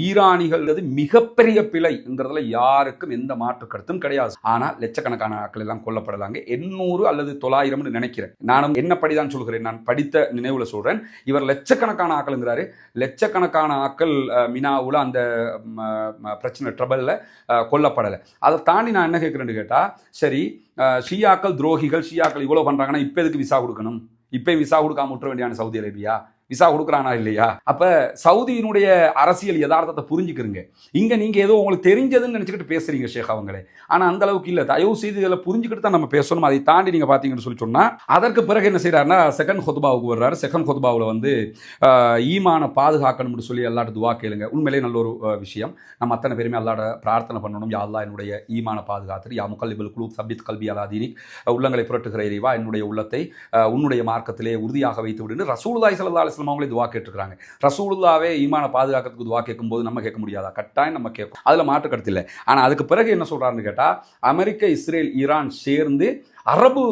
ஈரானிகள் மிகப்பெரிய பிழைங்கிறதுல யாருக்கும் எந்த மாற்று கருத்தும் கிடையாது. ஆனா லட்சக்கணக்கான ஆட்கள் எல்லாம் கொல்லப்படலாங்க. 800 அல்லது 900 நினைக்கிறேன். நானும் என்னப்படிதான் சொல்கிறேன், நான் படித்த நினைவுல சொல்றேன். இவர் லட்சக்கணக்கான ஆட்கள்ங்கிறாரு. லட்சக்கணக்கான ஆட்கள் மினாவுல அந்த பிரச்சனை ட்ரபிள்ல கொல்லப்படலை. அதை தாண்டி நான் என்ன கேட்கிறேன்னு கேட்டா, சரி ஷியாக்கள் துரோகிகள், ஷியாக்கள் இவ்வளவு பண்றாங்கன்னா இப்ப எதுக்கு விசா கொடுக்கணும்? இப்ப விசா கொடுக்காம விட்டுற வேண்டியான சவுதி அரேபியா? விசா கொடுக்குறானா இல்லையா? அப்ப சவுதியினுடைய அரசியல் யதார்த்தத்தை புரிஞ்சுக்கிறீங்க. இங்க நீங்க ஏதோ உங்களுக்கு தெரிஞ்சதுன்னு நினைச்சுக்கிட்டு பேசுறீங்க ஷேக் அவங்களே. ஆனா அந்த அளவுக்கு இல்ல. தயவு செய்து இதில் புரிஞ்சுக்கிட்டு தான் நம்ம பேசணும். அதை தாண்டி நீங்க பாத்தீங்கன்னு சொல்லி சொன்னா அதற்கு பிறகு என்ன செய்யறாருன்னா செகண்ட் ஹுத்பாவுக்கு வர்றாரு. செகண்ட் ஹுத்பாவில் வந்து ஈமான பாதுகாக்கணும்னு சொல்லி அல்லாட்ட துவா கேளுங்க. உண்மையிலே நல்ல ஒரு விஷயம். நம்ம அத்தனை பேருமே அல்லாட பிரார்த்தனை பண்ணணும். யா அல்லாஹ் என்னுடைய ஈமான பாதுகாத்து, யா முகல்லிபுல் குலூப் சப்பித் கல்பி அலா தீனிக், உள்ளங்களை புரட்டுகிற இறைவா என்னுடைய உள்ளத்தை உன்னுடைய மார்க்கத்திலே உறுதியாக வைத்து விடுன்னு ரசூலுல்லாஹி ஸல்லல்லாஹு அலைஹி வஸல்லம் அவங்களே துவா கேட்டுருக்காங்க. ரசூலுல்லாவே ஈமான பாதுகாக்கிறதுக்கு துவா கேட்கும்போது நம்ம கேட்க முடியாதா? கட்டாயம் நம்ம கேட்கும். அதுல மாற்று கருத்து இல்லை. ஆனா அதுக்கு பிறகு என்ன சொல்றாருன்னு கேட்டா, அமெரிக்க, இஸ்ரேல், ஈரான் சேர்ந்து அரபு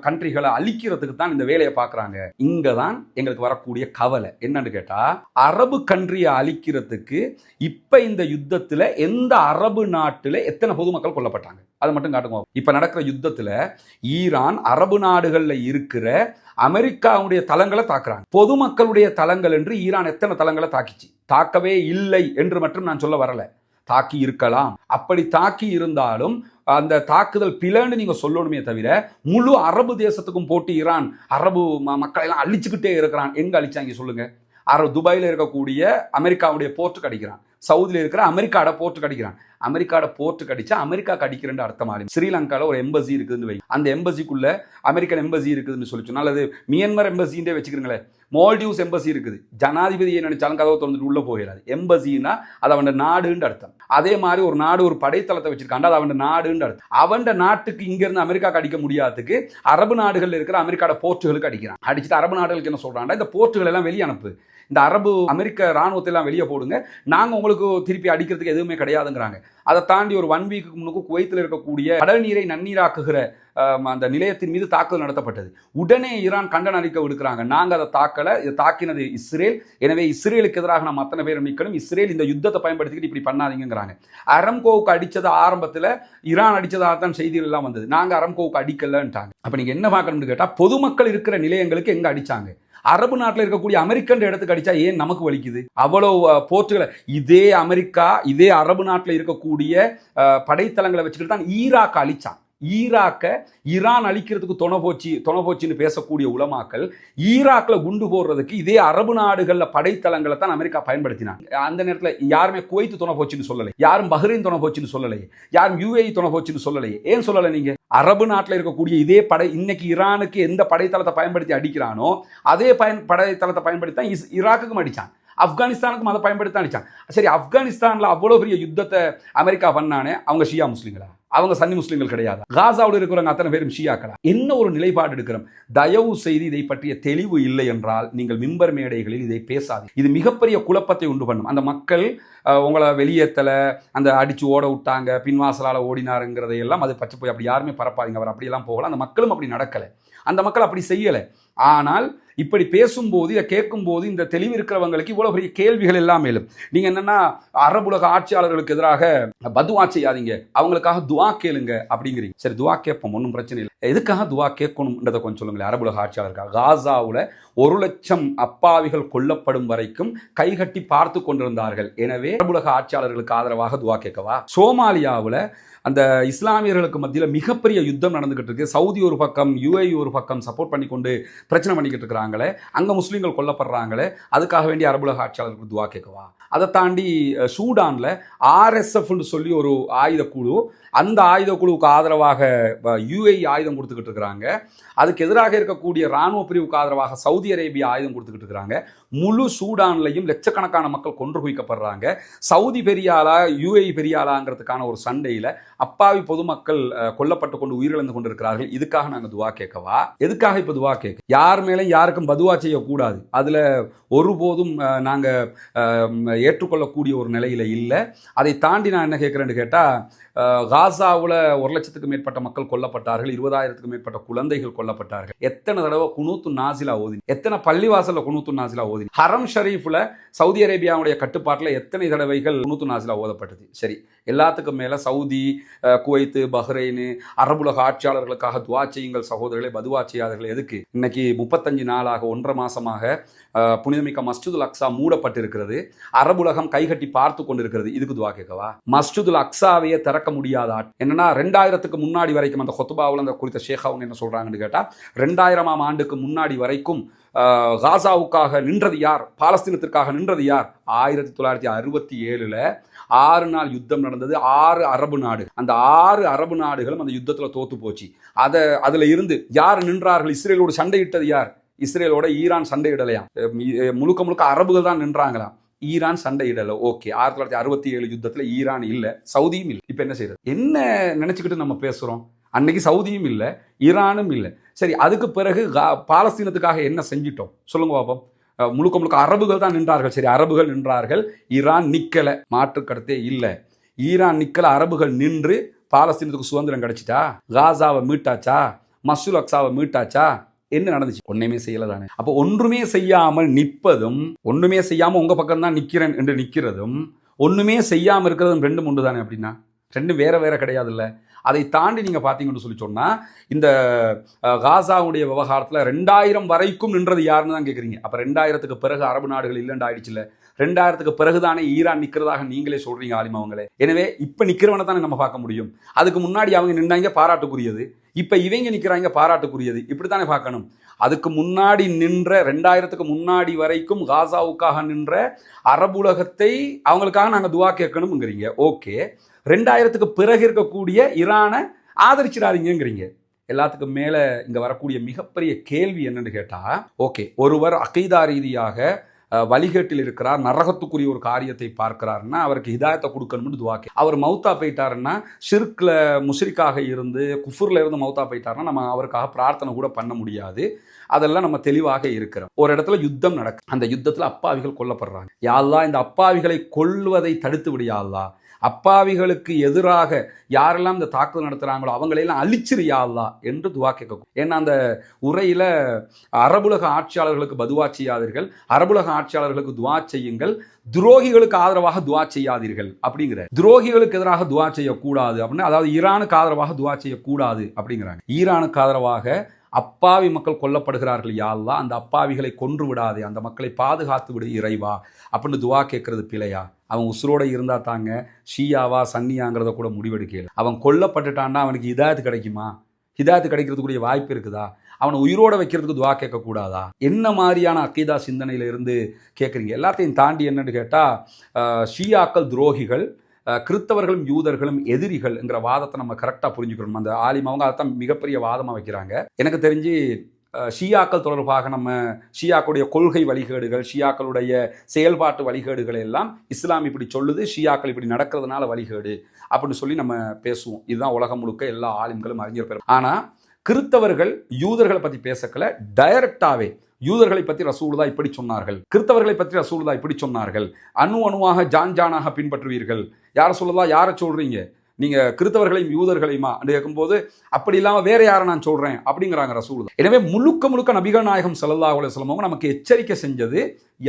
கண்ட்ரிகளை அழிக்கிறதுக்கு தான் இந்த வேலையை பார்க்குறாங்க. இங்கே தான் எங்களுக்கு வரக்கூடிய கவலை என்னன்னு கேட்டால், அரபு கண்ட்ரியை அழிக்கிறதுக்கு இப்போ இந்த யுத்தத்தில் எந்த அரபு நாட்டில் எத்தனை பொதுமக்கள் கொல்லப்பட்டாங்க அதை மட்டும் காட்டுங்க. இப்போ நடக்கிற யுத்தத்தில் ஈரான் அரபு நாடுகளில் இருக்கிற அமெரிக்காவுடைய தளங்களை தாக்குறாங்க. பொதுமக்களுடைய தளங்கள் என்று ஈரான் எத்தனை தளங்களை தாக்கிச்சு? தாக்கவே இல்லை என்று மட்டும் நான் சொல்ல வரல. தாக்கி இருக்கலாம். அப்படி தாக்கி இருந்தாலும் அந்த தாக்குதல் பிளன்னு நீங்க சொல்லணுமே தவிர, முழு அரபு தேசத்துக்கும் போட்டு ஈரான் அரபு மக்களை எல்லாம் அழிச்சுக்கிட்டே இருக்கிறான். எங்க அழிச்சாங்க சொல்லுங்க? துபாயில இருக்கக்கூடிய அமெரிக்காவுடைய போர்ட்டுக்கு அடிக்கிறான். சவுதியில் இருக்கிற அமெரிக்காட போர்ட்டுக்கு அடிக்கிறான். அமெரிக்காட போர்ட்டுக்கு அடிச்சா அமெரிக்காக்கு அடிக்கிறேன்னு அர்த்தமா? ஸ்ரீலங்காவில் ஒரு எம்பசி இருக்குதுன்னு வை. அந்த எம்பசிக்குள்ள அமெரிக்கன் எம்பசி இருக்குதுன்னு சொல்லி சொன்னா, அல்லது மியன்மார் எம்பசின்றே வச்சுக்கிறீங்களேன், மால்டிவ்ஸ் எம்பசி இருக்குது. ஜனாதிபதியை நினைச்சாலும் கதவை திறந்துட்டு உள்ள போயிடாது. எம்பசின்னா அது அவன் நாடுன்னு அர்த்தம். அதே மாதிரி ஒரு நாடு ஒரு படைத்தளத்தை வச்சிருக்காண்டா அது அவன் நாடுன்னு அர்த்தம். அவன் நாட்டுக்கு இங்க இருந்து அமெரிக்காக்கு அடிக்க முடியாததுக்கு அரபு நாடுகள் இருக்கிற அமெரிக்காட போர்ட்டுகளுக்கு அடிக்கிறான். அடிச்சுட்டு அரபு நாடுகளுக்கு என்ன சொல்றான்டா, இந்த போர்ட்டுகள் எல்லாம் வெளியே அனுப்பு, இந்த அரபு அமெரிக்க ராணுவத்தை எல்லாம் வெளியே போடுங்க, நாங்கள் உங்களுக்கு திருப்பி அடிக்கிறதுக்கு எதுவுமே கிடையாதுங்கிறாங்க. அதை தாண்டி ஒரு 1 வீக்கு முன்னுக்கு குவைத்தில் இருக்கக்கூடிய கடல் நீரை நன்னீராக்குகிற அந்த நிலையத்தின் மீது தாக்குதல் நடத்தப்பட்டது. உடனே ஈரான் கண்டன அறிக்கை விடுக்கிறாங்க, நாங்கள் அதை தாக்கலை, இதை தாக்கினது இஸ்ரேல், எனவே இஸ்ரேலுக்கு எதிராக நம்ம அத்தனை பேரும் நிற்கணும், இஸ்ரேல் இந்த யுத்தத்தை பயன்படுத்திக்கிட்டு இப்படி பண்ணாதீங்கிறாங்க. அரம்கோவுக்கு அடித்தது ஆரம்பத்தில் ஈரான் அடித்ததாக தான் செய்திகள் எல்லாம் வந்தது. நாங்கள் அரம்கோவுக்கு அடிக்கலன்ட்டாங்க. அப்போ நீங்கள் என்ன பார்க்கணும்னு கேட்டால், பொதுமக்கள் இருக்கிற நிலையங்களுக்கு எங்கே அடித்தாங்க? அரபு நாட்டில் இருக்கக்கூடிய அமெரிக்கன் இடத்துக்கு அடிச்சா ஏன் நமக்கு வலிக்குது? அவ்வளவு போர்ட்டுகளை இதே அமெரிக்கா, இதே அரபு நாட்டில் இருக்கக்கூடிய படைத்தளங்களை வச்சுக்கிட்டு தான் ஈராக் அழிச்சான். ஈராக்க ஈரான் அழிக்கிறதுக்கு துணை போச்சுன்னு பேசக்கூடிய உலமாக்கள் ஈராக்ல குண்டு போடுறதுக்கு இதே அரபு நாடுகளில் படைத்தளங்களை தான் அமெரிக்கா பயன்படுத்தினாங்க. அந்த நேரத்தில் யாருமே குவைத் துணை போச்சுன்னு சொல்லலை, யாரும் பஹ்ரைன் துணை போச்சுன்னு சொல்லலை, யாரும் UAE துணை போச்சுன்னு சொல்லலை. ஏன் சொல்லலை? நீங்க அரபு நாட்டில் இருக்கக்கூடிய இதே படை இன்னைக்கு ஈரானுக்கு எந்த படைத்தளத்தை பயன்படுத்தி அடிக்கிறானோ அதே படைத்தளத்தை பயன்படுத்தி தான் ஈராக்குக்கும் அடிச்சான், ஆப்கானிஸ்தானுக்கும் அதை பயன்படுத்தி அடிச்சான். சரி, ஆப்கானிஸ்தான்ல அவ்வளவு பெரிய யுத்தத்தை அமெரிக்கா பண்ணானே, அவங்க ஷியா முஸ்லிம்களா? அவங்க சன்னி முஸ்லிம்கள் கிடையாது. காசாவில் இருக்கிறவங்க அத்தனை பேரும் ஷியாக்களா? என்ன ஒரு நிலைப்பாடு எடுக்கிறோம்? தயவு செய்து இதை பற்றிய தெளிவு இல்லை என்றால் நீங்கள் மிம்பர் மேடைகளில் இதை பேசாது. இது மிகப்பெரிய குழப்பத்தை உண்டு பண்ணும். அந்த மக்கள் உங்களை வெளியேற்றலை, அந்த அடித்து ஓட விட்டாங்க, பின்வாசலால் ஓடினாருங்கிறதையெல்லாம் அது பச்சை போய் அப்படி யாருமே பரப்பாதீங்க. அவர் அப்படியெல்லாம் போகலாம். அந்த மக்களும் அப்படி நடக்கலை, அந்த மக்கள் அப்படி செய்யலை. ஆனால் இப்படி பேசும்போது, இதை கேட்கும்போது இந்த தெளிவு இருக்கிறவங்களுக்கு இவ்வளவு பெரிய கேள்விகள் எல்லாம் மேலும். நீங்க என்னன்னா, அரபுலக ஆட்சியாளர்களுக்கு எதிராக பதுவா செய்யாதீங்க, அவங்களுக்காக துவா கேளுங்க அப்படிங்கிறீங்க. சரி, துவா கேட்போம், ஒன்றும் பிரச்சனை இல்லை. எதுக்காக துவா கேட்கணும்ன்றதை கொஞ்சம் சொல்லுங்களேன். அரபுலக ஆட்சியாளருக்காக காசாவில் 1,00,000 அப்பாவிகள் கொல்லப்படும் வரைக்கும் கைகட்டி பார்த்து கொண்டிருந்தார்கள். எனவே அரபுலக ஆட்சியாளர்களுக்கு ஆதரவாக துவா கேட்கவா? சோமாலியாவில் அந்த இஸ்லாமியர்களுக்கு மத்தியில் மிகப்பெரிய யுத்தம் நடந்துகிட்டு இருக்கு. சவுதி ஒரு பக்கம், UAE ஒரு பக்கம் சப்போர்ட் பண்ணி கொண்டு பிரச்சனை பண்ணிக்கிட்டு இருக்கிறாங்களே, அங்கே முஸ்லீம்கள் கொல்லப்படுறாங்களே, அதுக்காக வேண்டிய அரபுலக ஆட்சியாளர்களுக்கு துவா கேட்கவா? அதை தாண்டி சூடானில் RSFன்னு சொல்லி ஒரு ஆயுத குழு, அந்த ஆயுத குழுவுக்கு ஆதரவாக UAE ஆயுதம் கொடுத்துக்கிட்டு இருக்கிறாங்க. அதுக்கு எதிராக இருக்கக்கூடிய இராணுவ பிரிவுக்கு ஆதரவாக சவுதி அரேபியா ஆயுதம் கொடுத்துக்கிட்டு இருக்கிறாங்க. முழு சூடான்லையும் லட்சக்கணக்கான மக்கள் கொன்று குவிக்கப்படுறாங்க. சவுதி பெரியாளா UAE பெரியாளாங்கிறதுக்கான ஒரு சண்டையில் அப்பாவி பொதுமக்கள் கொல்லப்பட்டு கொண்டு உயிரிழந்து கொண்டிருக்கிறார்கள். இதுக்காக நாங்கள் துவா கேட்கவா? எதுக்காக இப்போ துவா கேட்க? யார் மேலும் யாருக்கும் பதுவா செய்யக்கூடாது, அதில் ஒருபோதும் நாங்கள் ஏற்றுக்கொள்ளக்கூடிய ஒரு நிலையில் இல்லை. அதை தாண்டி நான் என்ன கேட்குறேன்னு கேட்டால், காசாவில் 1,00,000க்கு மேற்பட்ட மக்கள் கொல்லப்பட்டார்கள், 20,000க்கு மேற்பட்ட குழந்தைகள் கொல்லப்பட்டார்கள். எத்தனை தடவை குனூத்து நாசிலா ஓதி, எத்தனை பள்ளிவாசலில் குனூத்து நாசிலா ஓதி, ஹரம் ஷரீஃபில் சவுதி அரேபியாவுடைய கட்டுப்பாட்டில் எத்தனை தடவைகள் குனூத்து நாசிலா ஓதப்பட்டது. சரி, எல்லாத்துக்கும் மேலே சவுதி, குவைத்து, பஹ்ரைனு, அரபுலக ஆட்சியாளர்களுக்காக துவா செய்யுங்கள் சகோதரர்களை, பதுவா செய்யாதவர்கள். எதுக்கு? இன்னைக்கு 35 நாளாக 1.5 மாசமாக புனிதமிக்க மஸ்ஜிதுல் அக்ஸா மூடப்பட்டிருக்கிறது. அரபுலகம் கைகட்டி பார்த்து கொண்டிருக்கிறது. இதுக்கு துவா கேட்கவா? மஸ்ஜிதுல் அக்ஸாவையே திறக்க முடியாத முடியாத என்னன்னா 2000க்கு முன்னாடி வரைக்கும் அந்த கொத்துபாவில் அந்த குறித்த ஷேகாவுன்னு என்ன சொல்றாங்கன்னு கேட்டா 2000ஆம் ஆண்டுக்கு முன்னாடி வரைக்கும் காசாவுக்காக நின்றது யார், பாலஸ்தீனத்திற்காக நின்றது யார்? 1967ல் 6 நாள் யுத்தம் நடந்தது. 6 அரபு நாடு, அந்த 6 அரபு நாடுகளும் அந்த யுத்தத்தில் தோத்து போச்சு. அதுல இருந்து யார் நின்றார்கள்? இஸ்ரேலோடு சண்டையிட்டது யார்? இஸ்ரேலோட ஈரான் சண்டையிடலையா? முழுக்க முழுக்க அரபுகள் தான் நின்றாங்களாம். ஈரான் சண்டையிடல. ஓகே, 1967 யுத்தத்தில் ஈரான் இல்ல, சவுதியும் இல்லை. இப்ப என்ன செய்யறது? என்ன நினைச்சுக்கிட்டு நம்ம பேசுறோம்? அன்னைக்கு சவுதியும் இல்லை, ஈரானும் இல்லை. சரி, அதுக்கு பிறகு பாலஸ்தீனத்துக்காக என்ன செஞ்சிட்டோம் சொல்லுங்க பாப்போம். முழுக்க முழுக்க அரபுகள் தான் நின்றார்கள். சரி, அரபுகள் நின்றார்கள், ஈரான் நிக்கல, மாற்று கருத்தே இல்லை. ஈரான் நிக்கல, அரபுகள் நின்று பாலஸ்தீனத்துக்கு சுதந்திரம் கிடைச்சிட்டா? காசாவை மீட்டாச்சா? மஸ்ஜிதுல் அக்ஸாவை மீட்டாச்சா? என்ன நடந்துச்சு? ஒன்றுமே செய்யல தானே. அப்போ ஒன்றுமே செய்யாமல் நிற்பதும், ஒன்றுமே செய்யாம உங்க பக்கம் தான் நிக்கிறேன் என்று நிக்கிறதும், ஒண்ணுமே செய்யாம இருக்கிறதும் ரெண்டும் ஒன்று தானே. அப்படின்னா ரெண்டும் வேற வேற கிடையாதுல்ல. அதை தாண்டி நீங்க பாத்தீங்கன்னு சொல்லி சொன்னா, இந்த காசாவுடைய விவகாரத்துல 2000 வரைக்கும் நின்றது யாருன்னு தான் கேட்குறீங்க. அப்ப 2000க்கு பிறகு அரபு நாடுகள் இல்லைன்னு ஆயிடுச்சுல்ல. 2000க்கு பிறகுதானே ஈரான் நிக்கிறதாக நீங்களே சொல்றீங்க ஆலிமாவங்களே. எனவே இப்ப நிக்கிறவனை தானே நம்ம பார்க்க முடியும். அதுக்கு முன்னாடி அவங்க நின்னாங்க, பாராட்டுக்குரியது. இப்ப இவங்க நிக்கிறாங்க, பாராட்டுக்குரியது. இப்படித்தானே பார்க்கணும். அதுக்கு முன்னாடி நின்ற 2000க்கு முன்னாடி வரைக்கும் காசாவுக்காக நின்ற அரபுலகத்தை அவங்களுக்காக நாங்க துவா கேட்கணும்ங்கிறீங்க. ஓகே, 2000க்கு பிறகு இருக்கக்கூடிய ஈரானை ஆதரிச்சிடாதீங்கிறீங்க. எல்லாத்துக்கும் மேல இங்க வரக்கூடிய மிகப்பெரிய கேள்வி என்னன்னு கேட்டா, ஓகே, ஒருவர் அகீதா ரீதியாக வழிகேட்டில் இருக்கிறார், நரகத்துக்குரிய ஒரு காரியத்தை பார்க்கிறாருன்னா அவருக்கு ஹிதாயத்தை கொடுக்கணும்னு துவாக்கே. அவர் மௌத்தா போயிட்டாருன்னா, ஷிர்க்ல முஷ்ரிக்காக இருந்து குஃபுர்ல இருந்து மௌத்தா போயிட்டாருன்னா நம்ம அவருக்காக பிரார்த்தனை கூட பண்ண முடியாது. அதெல்லாம் நம்ம தெளிவாக இருக்கிறோம். ஒரு இடத்துல யுத்தம் நடக்கு, அந்த யுத்தத்துல அப்பாவிகள் கொல்லப்படுறாங்க. யா அல்லாஹ், இந்த அப்பாவிகளை கொல்வதை தடுத்து விடு யா அல்லாஹ். அப்பாவிகளுக்கு எதிராக யாரெல்லாம் இந்த தாக்குதல் நடத்துறாங்களோ அவங்களையெல்லாம் அழிச்சிரு யா அல்லாஹ் என்று துவா கேட்கும். ஏன்னா அந்த உரையில அரபுலக ஆட்சியாளர்களுக்கு பதுவா செய்யாதீர்கள், அரபுலக ஆட்சியாளர்களுக்கு துவா செய்யுங்கள், துரோகிகளுக்கு ஆதரவாக துவா செய்யாதீர்கள் அப்படிங்கிற. துரோகிகளுக்கு எதிராக துவா செய்யக்கூடாது அப்படின்னு, அதாவது ஈரானுக்கு ஆதரவாக துவா செய்யக்கூடாது அப்படிங்கிறாங்க. ஈரானுக்கு ஆதரவாக அப்பாவி மக்கள் கொல்லப்படுகிறார்கள் யா அல்லாஹ், அந்த அப்பாவிகளை கொன்று விடாதே, அந்த மக்களை பாதுகாத்து விடு இறைவா அப்படின்னு துவா கேட்கறது பிழையா? அவன் உசுரோட இருந்தா தாங்க ஷியாவா சன்னியாங்கிறத கூட முடிவெடுக்கல. அவன் கொல்லப்பட்டுட்டான்னா அவனுக்கு ஹிதாயத்து கிடைக்குமா? ஹிதாயத்து கிடைக்கிறதுக்குரிய வாய்ப்பு இருக்குதா? அவனை உயிரோட வைக்கிறதுக்கு துவா கேட்கக்கூடாதா? என்ன மாதிரியான அக்கீதா சிந்தனையில இருந்து கேட்குறீங்க? எல்லாத்தையும் தாண்டி என்னன்னு கேட்டா, ஷியாக்கள் துரோகிகள், கிறிஸ்தவர்களும் யூதர்களும் எதிரிகள் என்கிற வாதத்தை நம்ம கரெக்டாக புரிஞ்சுக்கணும். அந்த ஆலிமாவங்க அதைத்தான் மிகப்பெரிய வாதமாக வைக்கிறாங்க. எனக்கு தெரிஞ்சு ஷியாக்கள் தொடர்பாக நம்ம ஷியாக்களுடைய கொள்கை வழிகேடுகள், ஷியாக்களுடைய செயல்பாட்டு வழிகேடுகள் எல்லாம் இஸ்லாம் இப்படி சொல்லுது, ஷியாக்கள் இப்படி நடக்கிறதுனால வழிகேடு அப்படின்னு சொல்லி நம்ம பேசுவோம். இதுதான் உலகம் முழுக்க எல்லா ஆலிம்களும் அறிஞர் பெறும். ஆனால் கிறிஸ்தவர்கள் யூதர்களை பற்றி பேசக்கல, டைரக்டாவே யூதர்களை பற்றி ரசூலுல்லாஹ் இப்படி சொன்னார்கள், கிறிஸ்தவர்களை பற்றி ரசூலுல்லாஹ் இப்படி சொன்னார்கள், அணுவாக ஜானாக பின்பற்றுவீர்கள். யாரை சொல்லலாம்? யாரை சொல்றீங்க நீங்க? கிறிஸ்தவர்களையும் யூதர்களையுமா என்று கேட்கும்போது, அப்படி இல்லாம வேற யாரை நான் சொல்றேன் அப்படிங்கிறாங்க ரசூலுல்லாஹ். எனவே முழுக்க முழுக்க நபிகள் நாயகம் ஸல்லல்லாஹு அலைஹி வஸல்லம் நமக்கு எச்சரிக்கை செஞ்சது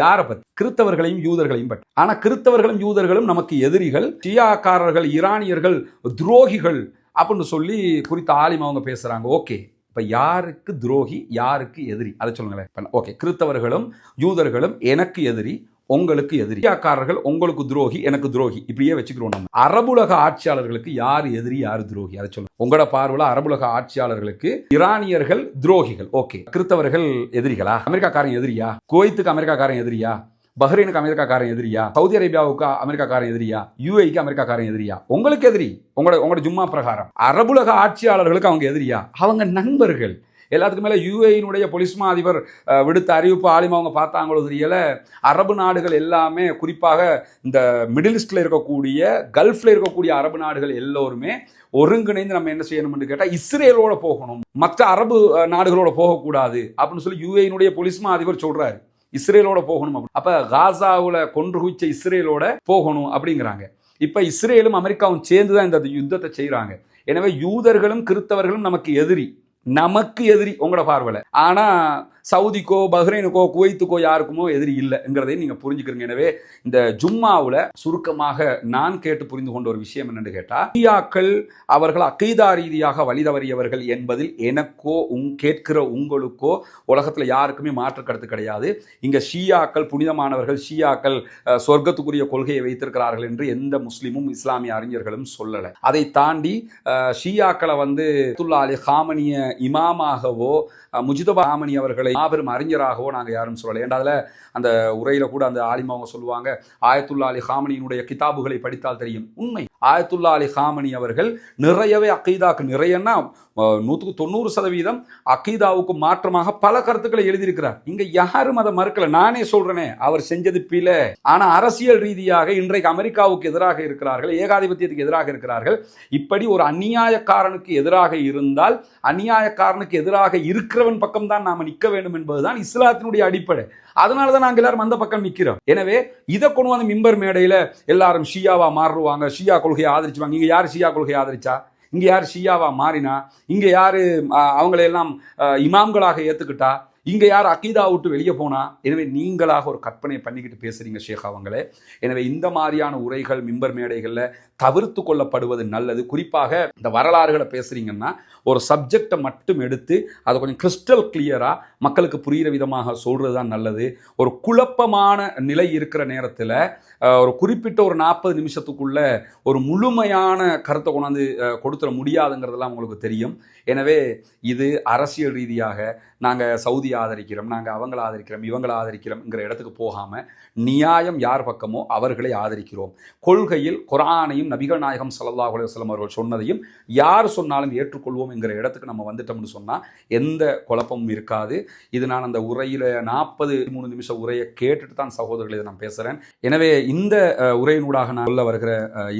யாரை பத்தி? கிறிஸ்தவர்களையும் யூதர்களையும் பற்றி. ஆனா கிறிஸ்தவர்களும் யூதர்களும் நமக்கு எதிரிகள், ஷியாக்காரர்கள், ஈரானியர்கள் துரோகிகள் அப்படின்னு சொல்லி குறித்த ஆலிம் அவங்க பேசுறாங்க. ஓகே, இப்ப யாருக்கு துரோகி, யாருக்கு எதிரி அதை சொல்லுங்களேன். ஓகே, கிறிஸ்தவர்களும் யூதர்களும் எனக்கு எதிரி, உங்களுக்கு எதிரி. ஷியாக்காரர்கள் உங்களுக்கு துரோகி, எனக்கு துரோகி, இப்படியே வச்சுக்கிறோம். நம்ம அரபுலக ஆட்சியாளர்களுக்கு யார் எதிரி, யார் துரோகி அதை சொல்லுங்க. உங்களோட பார்வையில அரபுலக ஆட்சியாளர்களுக்கு ஈரானியர்கள் துரோகிகள். ஓகே, கிறிஸ்தவர்கள் எதிரிகளா? அமெரிக்காக்காரன் எதிரியா? குவைத்துக்கு அமெரிக்காக்காரன் எதிரியா? பஹ்ரைனுக்கு அமெரிக்காக்காரன் எதிரியா? சவுதி அரேபியாவுக்கு அமெரிக்காக்காரன் எதிரியா? யுஏக்கு அமெரிக்காக்காரன் எதிரியா? உங்களுக்கு எதிரி உங்களோட ஜும்மா பிரகாரம். அரபுலக ஆட்சியாளர்களுக்கு அவங்க எதிரியா? அவங்க நண்பர்கள். எல்லாத்துக்கும் மேலே யுஏயினுடைய பொலிஸ்மா அதிபர் விடுத்த அறிவிப்பு ஆலிமா அவங்க பார்த்தாங்களோ தெரியல, அரபு நாடுகள் எல்லாமே, குறிப்பாக இந்த மிடில் ஈஸ்ட்ல இருக்கக்கூடிய, கல்ஃப்ல இருக்கக்கூடிய அரபு நாடுகள் எல்லோருமே ஒருங்கிணைந்து நம்ம என்ன செய்யணும்னு கேட்டால் இஸ்ரேலோட போகணும், மற்ற அரபு நாடுகளோட போகக்கூடாது அப்படின்னு சொல்லி யுஏயினுடைய பொலிஸ்மா அதிபர் சொல்றாரு. இஸ்ரேலோட போகணும். அப்ப காசாவுல கொன்று குவிச்ச இஸ்ரேலோட போகணும் அப்படிங்கிறாங்க. இப்ப இஸ்ரேலும் அமெரிக்காவும் சேர்ந்துதான் இந்த யுத்தத்தை செய்யறாங்க. எனவே யூதர்களும் கிறிஸ்தவர்களும் நமக்கு எதிரி, நமக்கு எதிரி உங்களோட பார்வையில். ஆனால் சவுதிக்கோ பஹ்ரைனுக்கோ குவைத்துக்கோ யாருக்குமோ எதிரி இல்லைங்கிறதையும் நீங்கள் புரிஞ்சுக்கிறீங்க. எனவே இந்த ஜும்மாவில் சுருக்கமாக நான் கேட்டு புரிந்து கொண்ட ஒரு விஷயம் என்னென்னு கேட்டால், ஷியாக்கள் அவர்கள் அக்கீதா ரீதியாக வழிதவறியவர்கள் என்பதில் எனக்கோ கேட்கிற உங்களுக்கோ உலகத்தில் யாருக்குமே மாற்று கருத்து கிடையாது. இங்கே ஷியாக்கள் புனிதமானவர்கள், ஷியாக்கள் சொர்க்கத்துக்குரிய கொள்கையை வைத்திருக்கிறார்கள் என்று எந்த முஸ்லீமும் இஸ்லாமிய அறிஞர்களும் சொல்லலை. அதை தாண்டி ஷியாக்களை அயத்துல்லா அலி காமனிய இமாமாகவோ முஜிதபா காமனி அவர்களை மாபெரும் அறிஞராகவோ நாங்கள் யாரும் சொல்லலை. ஏன்னா அதில் அந்த உரையில் கூட அந்த ஆலிம் அவங்க சொல்லுவாங்க, ஆயத்துல்லா அலி காமனியினுடைய கிதாபுகளை படித்தால் தெரியும். உண்மை, ஆயத்துல்லா அலி காமனி அவர்கள் நிறையவே அக்கீதாக்கு நிறையன்னா 190% அக்கீதாவுக்கு மாற்றமாக பல கருத்துக்களை எழுதியிருக்கிறார். இங்க யாரும் அதை மறுக்கல. நானே சொல்றேனே, அவர் செஞ்சது பிழை. ஆனா அரசியல் ரீதியாக இன்றைக்கு அமெரிக்காவுக்கு எதிராக இருக்கிறார்கள், ஏகாதிபத்தியத்துக்கு எதிராக இருக்கிறார்கள். இப்படி ஒரு அநியாயக்காரனுக்கு எதிராக இருந்தால் அநியாயக்காரனுக்கு எதிராக இருக்கிறவன் பக்கம் தான் நாம நிற்க வேண்டும் என்பதுதான் இஸ்லாத்தினுடைய அடிப்படை. அதனாலதான் நாங்கள் எல்லாரும் அந்த பக்கம் நிற்கிறோம். எனவே இதை கொண்டு வந்து மிம்பர் மேடையில எல்லாரும் ஷியாவா மாறுவாங்க, ஷியா கொள்கையை ஆதரிச்சுவாங்க. இங்க யார் ஷியா கொள்கையை ஆதரிச்சா? இங்க யார் ஷியாவா மாறினா? இங்க யாரு அவங்களையெல்லாம் இமாம்களாக ஏத்துக்கிட்டா? இங்க யார் அக்கீதா விட்டு வெளியே போனா? எனவே நீங்களாக ஒரு கற்பனை பண்ணிக்கிட்டு பேசுறீங்க ஷேக் அவங்களே. எனவே இந்த மாதிரியான உரைகள் மிம்பர் மேடைகள்ல தவிர்த்து கொள்ளப்படுவது நல்லது. குறிப்பாக இந்த வரலாறுகளை பேசுறீங்கன்னா ஒரு சப்ஜெக்டை மட்டும் எடுத்து அதை கொஞ்சம் கிறிஸ்டல் கிளியரா மக்களுக்கு புரிகிற விதமாக சொல்றது தான் நல்லது. ஒரு குழப்பமான நிலை இருக்கிற நேரத்தில் ஒரு குறிப்பிட்ட ஒரு 40 நிமிஷத்துக்குள்ள ஒரு முழுமையான கருத்தை கொண்டாந்து கொடுத்துட முடியாதுங்கிறதெல்லாம் உங்களுக்கு தெரியும். எனவே இது அரசியல் ரீதியாக நாங்கள் சவுதி ஆதரிக்கிறோம், நாங்கள் அவங்கள ஆதரிக்கிறோம், இவங்களை ஆதரிக்கிறோம்ங்கிற இடத்துக்கு போகாமல் நியாயம் யார் பக்கமோ அவர்களை ஆதரிக்கிறோம். கொள்கையில் குர்ஆனையும் நபிகள் நாயகம் ஸல்லல்லாஹு அலைஹி வஸல்லம் அவர்கள் சொன்னதையும் யார் சொன்னாலும் ஏற்றுக்கொள்வோம் என்கிற இடத்துக்கு நம்ம வந்துட்டோம்னு சொன்னால் எந்த குழப்பமும் இருக்காது. இது நான் அந்த உரையில் 43 நிமிஷ உரையை கேட்டுட்டு தான் சகோதரர்களை இதை நான் பேசுகிறேன். எனவே இந்த உரையினூடாக நான் சொல்ல வருகிற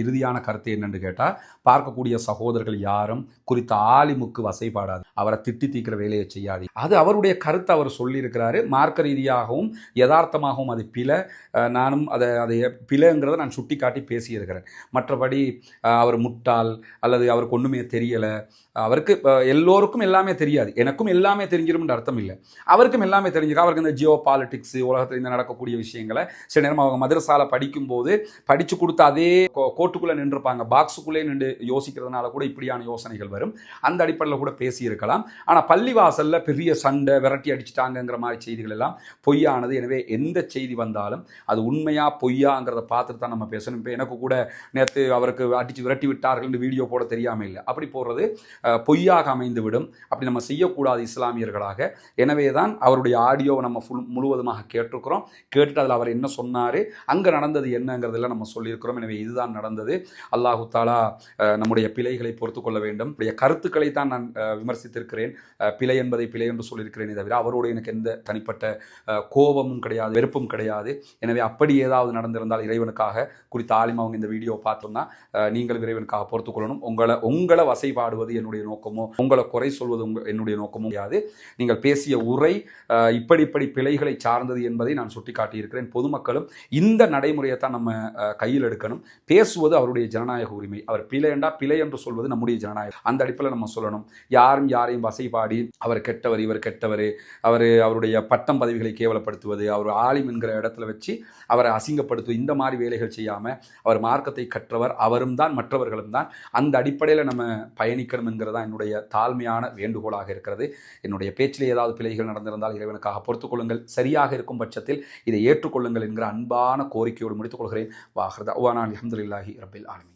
இறுதியான கருத்து என்னென்னு கேட்டால், பார்க்கக்கூடிய சகோதரர்கள் யாரும் குறித்த ஆலிமுக்கு வசைப்பாடாது, அவரை திட்டி தீக்கிற வேலையை செய்யாது. அது அவருடைய கருத்தை அவர் சொல்லியிருக்கிறாரு. மார்க்க ரீதியாகவும் யதார்த்தமாகவும் அது பிழை. நானும் அதை பிழைங்கிறத நான் சுட்டி காட்டி பேசியிருக்கிறேன். மற்றபடி அவர் முட்டாள் அல்லது அவருக்கு ஒன்றுமே தெரியலை, அவருக்கு எல்லோருக்கும் எல்லாமே தெரியாது, எனக்கும் எல்லாமே தெரிஞ்சிரும்ன்ற அர்த்தம் இல்லை. அவருக்கும் எல்லாமே தெரிஞ்சிருக்கு. அவருக்கு இந்த ஜியோ பாலிட்டிக்ஸ், உலகத்தில் இந்த நடக்கக்கூடிய விஷயங்களை சில நேரம் அவங்க மதரசால படிக்கும்போது படித்து கொடுத்து அதே கோட்டுக்குள்ளே நின்றுப்பாங்க, பாக்ஸுக்குள்ளே நின்று யோசிக்கிறதுனால கூட இப்படியான யோசனைகள் வரும். அந்த அடிப்படையில் கூட பேசியிருக்கலாம். ஆனால் பள்ளிவாசலில் பெரிய சண்டை, விரட்டி அடிச்சுட்டாங்கிற மாதிரி செய்திகள் எல்லாம் பொய்யானது. எனவே எந்த செய்தி வந்தாலும் அது உண்மையா பொய்யாங்கிறத பார்த்துட்டு தான் நம்ம பேசணும். இப்போ எனக்கு கூட நேற்று அவருக்கு அடித்து விரட்டி விட்டார்கள் வீடியோ போட தெரியாமல் இல்லை. அப்படி போடுறது பொய்யாக அமைந்துவிடும். அப்படி நம்ம செய்யக்கூடாது இஸ்லாமியர்களாக. எனவே தான் அவருடைய ஆடியோவை நம்ம முழுவதுமாக கேட்டிருக்கிறோம். கேட்டுட்டு அதில் அவர் என்ன சொன்னார், அங்கே நடந்தது என்னங்கிறதெல்லாம் நம்ம சொல்லியிருக்கிறோம். எனவே இதுதான் நடந்தது. அல்லாஹு தாலா நம்முடைய பிழைகளை பொறுத்து கொள்ள வேண்டும். கருத்துக்களை தான் நான் விமர்சித்திருக்கிறேன், பிழை என்பதை பிழை என்று சொல்லியிருக்கிறேனே தவிர அவரோடு எனக்கு எந்த தனிப்பட்ட கோபமும் கிடையாது, வெறுப்பும் கிடையாது. எனவே அப்படி ஏதாவது நடந்திருந்தால் இறைவனுக்காக குறித்த ஆலிம் அவங்க இந்த வீடியோ பார்த்தோம்னா நீங்கள் இறைவனுக்காக பொறுத்துக் கொள்ளணும். உங்களை வசைபாடுவது என்னுடைய நோக்கமோ, உங்களை குறை சொல்வது என்னுடைய நோக்கமோ கிடையாது. நீங்கள் பேசிய உரை இப்படி பிழைகளை சார்ந்தது என்பதை நான் சுட்டிக்காட்டியிருக்கிறேன். பொதுமக்களும் இந்த நடைமுறையை தான் நம்ம கையில் எடுக்கணும். பேசுவது அவருடைய ஜனநாயக உரிமை. அவர் பிழை என்று சொல்வது நம்முடைய ஜனநாயகம். அந்த அடிப்படையில் நம்ம சொல்லணும். யாரும் யாரையும் வசைபாடி அவர் கெட்டவர், இவர் கெட்டவர், அவருடைய பட்டம் பதவிகளை கேவலப்படுத்துவது, அவர் ஆலிம் என்கிற இடத்துல வச்சு அவரை அசிங்கப்படுத்துவது, இந்த மாதிரி வேலைகள் செய்யாமல் அவர் மார்க்கத்தை கற்றவர், அவரும் தான் மற்றவர்களும் தான். அந்த அடிப்படையில் நம்ம பயணிக்கணும் என்கிறதா என்னுடைய தாழ்மையான வேண்டுகோளாக இருக்கிறது. என்னுடைய பேச்சில் ஏதாவது பிழைகள் நடந்திருந்தால் இறைவனுக்காக பொறுத்துக் கொள்ளுங்கள். சரியாக இருக்கும் பட்சத்தில் இதை ஏற்றுக்கொள்ளுங்கள் என்கிற அன்பான கோரிக்கையோடு முடித்துக் கொள்கிறேன். வாஹ்ரதா அல்ஹம்துலில்லாஹி ரப்பில் ஆலமீன்.